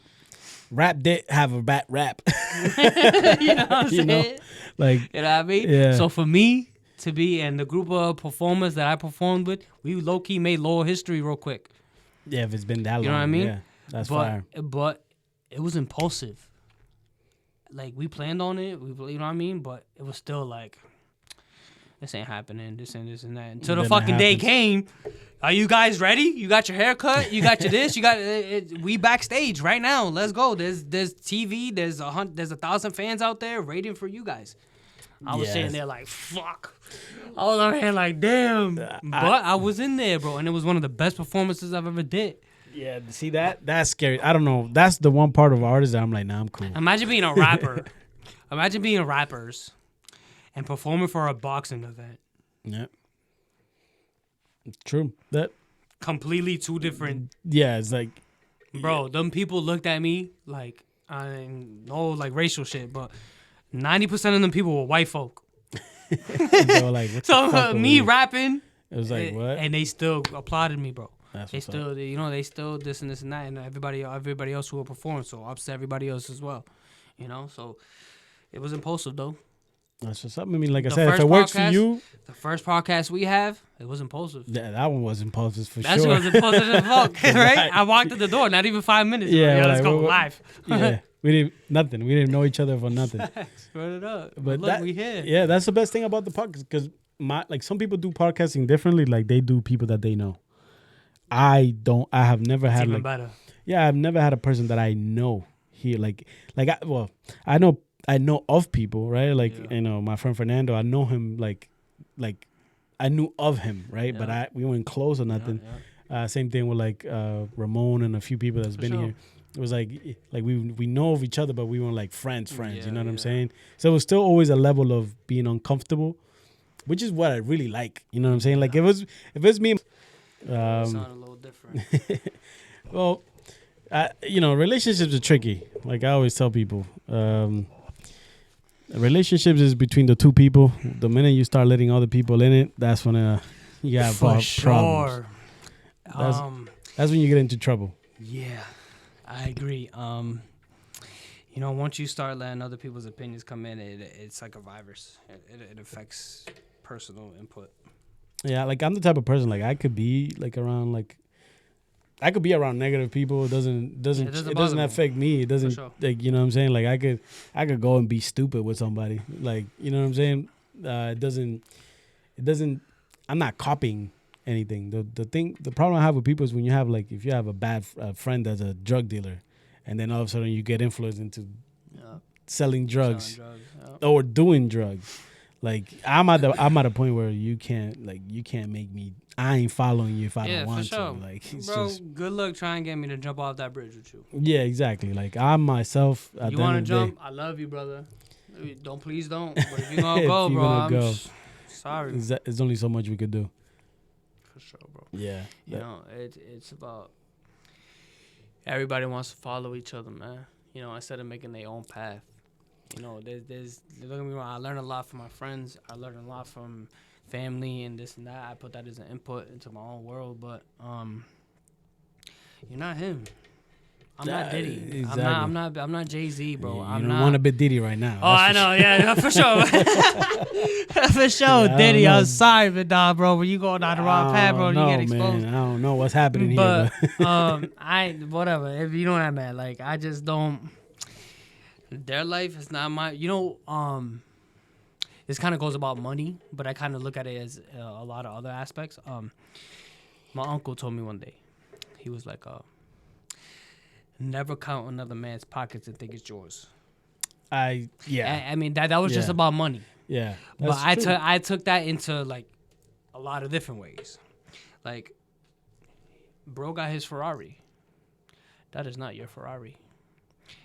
rap did have a bad rap. You know what I'm saying? know? Like, you know what I mean? Yeah. So for me to be in the group of performers that I performed with, we low-key made Lower history real quick. Yeah, if it's been that long. You know what I mean? Yeah, that's fire. But it was impulsive. Like, we planned on it, you know what I mean? But it was still like, this ain't happening, this and this and that. Until the fucking day came. Are you guys ready? You got your haircut? You got your this? You got it? We backstage right now. Let's go. There's TV. There's 1,000 fans out there waiting for you guys. I was sitting there like, fuck. I was over here like, damn. But I was in there, bro, and it was one of the best performances I've ever did. Yeah, see that's scary. I don't know. That's the one part of artists that I'm like, nah, I'm cool. Imagine being a rapper. Imagine being rappers and performing for a boxing event. Yeah. True. That completely two different. Yeah, it's like, bro, them people looked at me like, I know like racial shit, but 90% of them people were white folk. They were like, what the fuck me rapping, it was like, what? And they still applauded me, bro. They still, they still this and this and that, and everybody else who will perform, so ups to everybody else as well, you know. So it was impulsive though. That's just something. I mean, like I said, if it works for you. The first podcast we have, it was impulsive. Yeah, that one was impulsive for That sure. That was impulsive as fuck, right? I walked at the door, not even 5 minutes. Yeah, let's go live. Yeah, we didn't know each other for nothing. Run it up. But look, we here. Yeah, that's the best thing about the podcast, because like some people do podcasting differently. Like they do people that they know. I don't. I have never had even better. Yeah, I've never had a person that I know here. I know of people, right? Like, you know, my friend Fernando, I know him like I knew of him, right? Yeah. But we weren't close or nothing. Yeah. Same thing with like Ramon and a few people that's been here. It was like we know of each other, but we weren't like friends. You know what I'm saying? So it was still always a level of being uncomfortable, which is what I really like. You know what I'm saying? Like if it's me, sound a little different. Well, you know, relationships are tricky. Like I always tell people, relationships is between the two people. The minute you start letting other people in it, that's when you have problems. That's when you get into trouble. Yeah, I agree. You know, once you start letting other people's opinions come in, it's like a virus. It affects personal input. Yeah, like I'm the type of person, like I could be like around negative people. It doesn't affect me. It doesn't like, you know what I'm saying? Like I could go and be stupid with somebody. Like, you know what I'm saying? It doesn't I'm not copying anything. The problem I have with people is when you have if you have a bad friend that's a drug dealer, and then all of a sudden you get influenced into selling drugs or doing drugs. Like I'm at a point where you can't make me. I ain't following you if I don't want to. Like, it's bro, just, good luck trying to get me to jump off that bridge with you. Yeah, exactly. Like I'm myself. You want to jump? I love you, brother. Please don't. But if you're gonna go, bro, I'm sorry. There's only so much we could do. For sure, bro. Yeah. You know, it's about everybody wants to follow each other, man. You know, instead of making their own path. You know, there's don't get me wrong, I learned a lot from my friends. I learned a lot from family and this and that. I put that as an input into my own world, but you're not him. I'm not Diddy. Exactly. I'm not Jay-Z, bro. You don't want to be Diddy right now. Oh, I know, yeah, for sure. For sure, yeah, Diddy. I'm sorry, but dog, bro, when you go down the wrong path, bro, you get exposed. Man, I don't know what's happening here. But whatever. If you know what I mean, like I just don't. Their life is not my. You know, this kind of goes about money, but I kind of look at it as a lot of other aspects. My uncle told me one day, he was like, never count another man's pockets and think it's yours. I mean, that was just about money. Yeah. But I took that into like a lot of different ways. Like, bro got his Ferrari. That is not your Ferrari.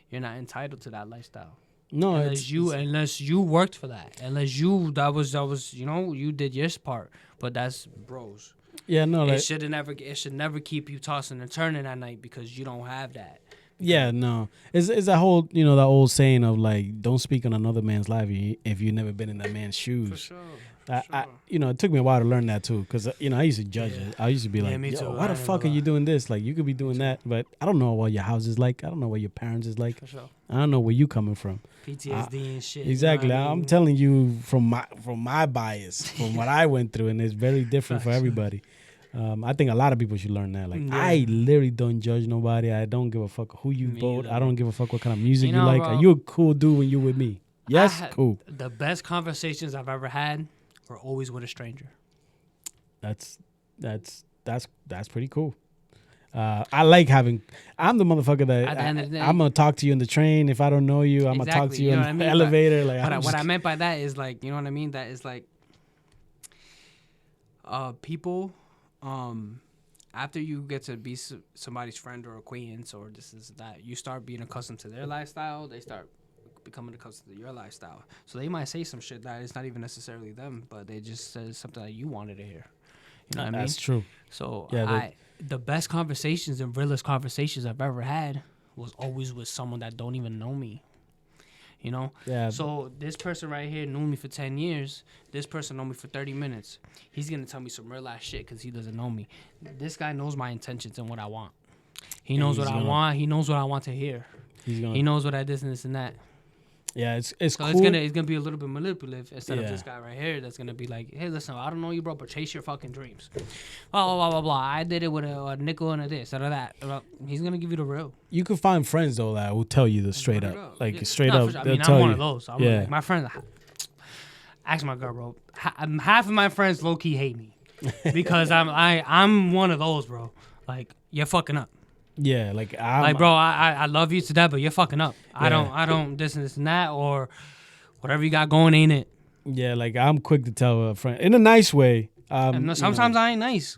You're not entitled to that lifestyle. No, unless you worked for that. Unless that was you did your part. But that's bros. Yeah, no, it should never keep you tossing and turning at night because you don't have that. Yeah, no. It's that whole, that old saying of like, don't speak on another man's life if you've never been in that man's shoes. For sure. It took me a while to learn that too, because I used to judge it. I used to be like, me too. Why the fuck are you doing this? Like, you could be doing that, but I don't know what your house is like. I don't know what your parents is like. For sure. I don't know where you coming from. PTSD and shit. Exactly. You know what I mean? I'm telling you from my bias, from what I went through, and it's very different for everybody. I think a lot of people should learn that. Like, I literally don't judge nobody. I don't give a fuck who you vote. I don't give a fuck what kind of music you like. Bro, are you a cool dude when you with me? Yes, cool. The best conversations I've ever had were always with a stranger. That's pretty cool. I like having. I'm the motherfucker that at the end of the day, I'm gonna talk to you in the train. If I don't know you, I'm gonna talk to you in the elevator. Like, what I meant by that is like, you know what I mean. That is like, people, after you get to be somebody's friend or acquaintance or this is that, you start being accustomed to their lifestyle. They start becoming accustomed to your lifestyle. So they might say some shit that it's not even necessarily them, but they just said something that you wanted to hear. You know what I mean? That's true. So the best conversations and realest conversations I've ever had was always with someone that don't even know me. You know? Yeah. So this person right here knew me for 10 years. This person know me for 30 minutes. He's going to tell me some real ass shit because he doesn't know me. This guy knows my intentions and what I want. He knows what I want. He knows what I want to hear. He knows what I this and this and that. Yeah, it's so cool. It's gonna be a little bit manipulative instead of this guy right here that's gonna be like, hey, listen, I don't know you, bro, but chase your fucking dreams. Blah blah blah blah. I did it with a nickel and a this or that. He's gonna give you the real. You can find friends though that will tell you the straight up, straight up. Sure. I mean, I'm one of those. Like, my friends. Ask my girl, bro. Half of my friends low key hate me because I'm one of those, bro. Like, you're fucking up. Yeah, like bro, I love you to death, but you're fucking up. Yeah. I don't this and that or whatever you got going ain't it. Yeah, like I'm quick to tell a friend in a nice way. Sometimes I ain't nice.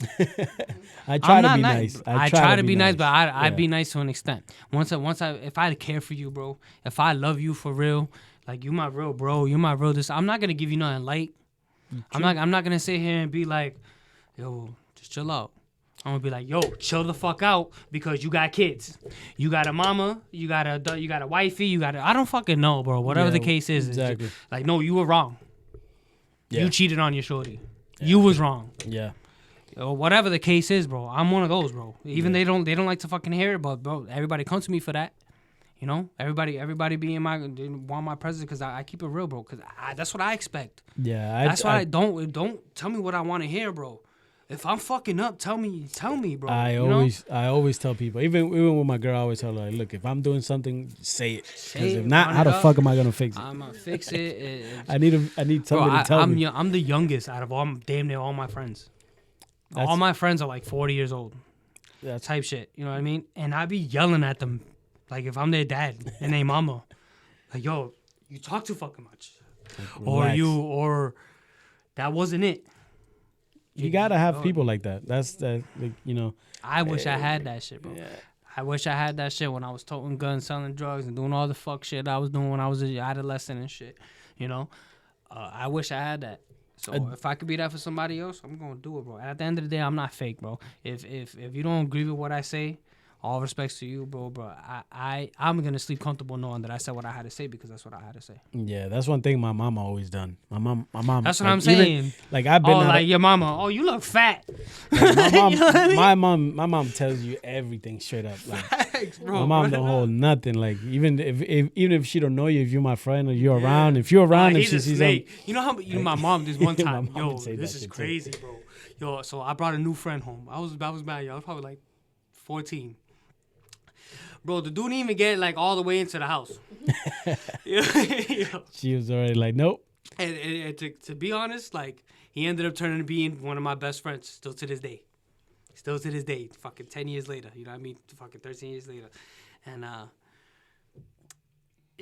I try to be nice. I try to be nice, but I be nice to an extent. If I care for you, bro, if I love you for real, like you my real bro, you my real this, I'm not gonna give you nothing light. True. I'm not gonna sit here and be like, yo, just chill out. I'm gonna be like, yo, chill the fuck out because you got kids. You got a mama, you got a wifey, I don't fucking know, bro. Whatever the case is. Exactly. Like, no, you were wrong. Yeah. You cheated on your shorty. Yeah. You was wrong. Yeah. Or whatever the case is, bro. I'm one of those, bro. Even they don't like to fucking hear it, but bro, everybody comes to me for that. You know, everybody be in want my presence because I keep it real, bro. Because that's what I expect. Yeah. That's why I don't tell me what I want to hear, bro. If I'm fucking up, tell me, bro. I always tell people, even with my girl, I always tell her, like, look, if I'm doing something, say it. Because if not, how the fuck am I gonna fix it? I'm gonna fix it. I need somebody to tell me. I'm the youngest out of damn near all my friends. All my friends are like 40 years old. That's type shit. You know what I mean? And I be yelling at them, like if I'm their dad and their mama, like, yo, you talk too fucking much, or that wasn't it. You gotta have people like that. That's like, you know. I wish I had that shit, bro. Yeah. I wish I had that shit when I was toting guns, selling drugs, and doing all the fuck shit I was doing when I was an adolescent and shit. You know, I wish I had that. So if I could be that for somebody else, I'm gonna do it, bro. At the end of the day, I'm not fake, bro. If you don't agree with what I say, all respects to you, bro. I'm gonna sleep comfortable knowing that I said what I had to say because that's what I had to say. Yeah, that's one thing my mom always done. My mom. That's what I'm saying. Even, like I've been. Like your mama. Oh, you look fat. Like my mom. You know what I mean? My mom tells you everything straight up. Like facts, bro, my mom don't hold nothing. Like even if she don't know you, if you're my friend or you're around, if you're around, if she sees you know how my mom this one time. Yo, this is crazy, bro. Yo, so I brought a new friend home. I was mad. Yo, I was probably like 14. Bro, the dude didn't even get like all the way into the house. She was already like, nope. And to be honest, like he ended up turning to being one of my best friends still to this day. Fucking 10 years later. You know what I mean? Fucking 13 years later. And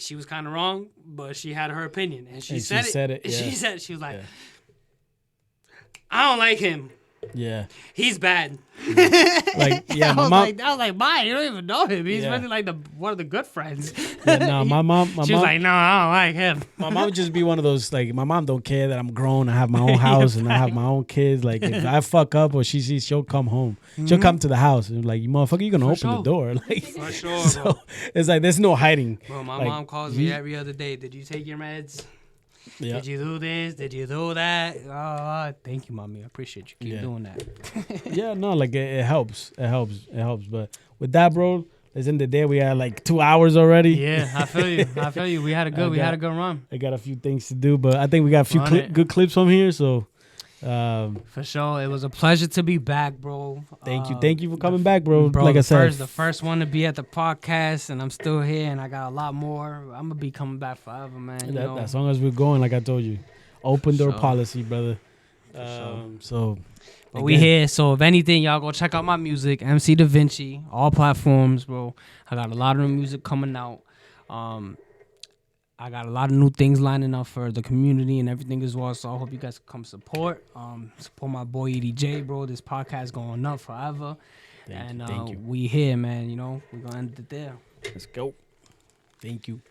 she was kind of wrong, but she had her opinion, and she And said she said it, And yeah. she said, she was like, Yeah. I don't like him. Yeah. He's bad. Like, yeah, my mom. I was like, "Why? You don't even know him. He's Yeah. really like one of the good friends." Yeah, no, my mom. She was like, "No, I don't like him." My mom would just be one of those, like, my mom don't care that I'm grown. I have my own house and I have my own kids. Like, if I fuck up or she sees, she'll come home. She'll come to the house and like, you motherfucker, you gonna open the door. Like, For sure, so bro. it's like, there's no hiding. Bro, my Like, mom calls me every other day. Did you take your meds? Yeah. Did you do this? Did you do that? Oh, thank you, mommy. I appreciate you. Keep doing that. Yeah, no, like, it helps. It helps. But with that, bro, it's in the day. We had like 2 hours already. Yeah, I feel you. We had a good run. I got a few things to do, but I think we got a few good clips from here. So, for sure, it was a pleasure to be back, bro. Thank you for coming back, bro. Like I said, the first one to be at the podcast, and I'm still here, and I got a lot more. I'm gonna be coming back forever, man. As long as we're going, like I told you, open door Sure. policy, brother. So, but we here. So if anything, y'all go check out my music, Mcdavincii, all platforms, bro. I got a lot of new music coming out. I got a lot of new things lining up for the community and everything as well. So I hope you guys come support. Support my boy EDJ, bro. This podcast going up forever. Thank you. We here, man. You know, we're gonna end it there. Let's go. Thank you.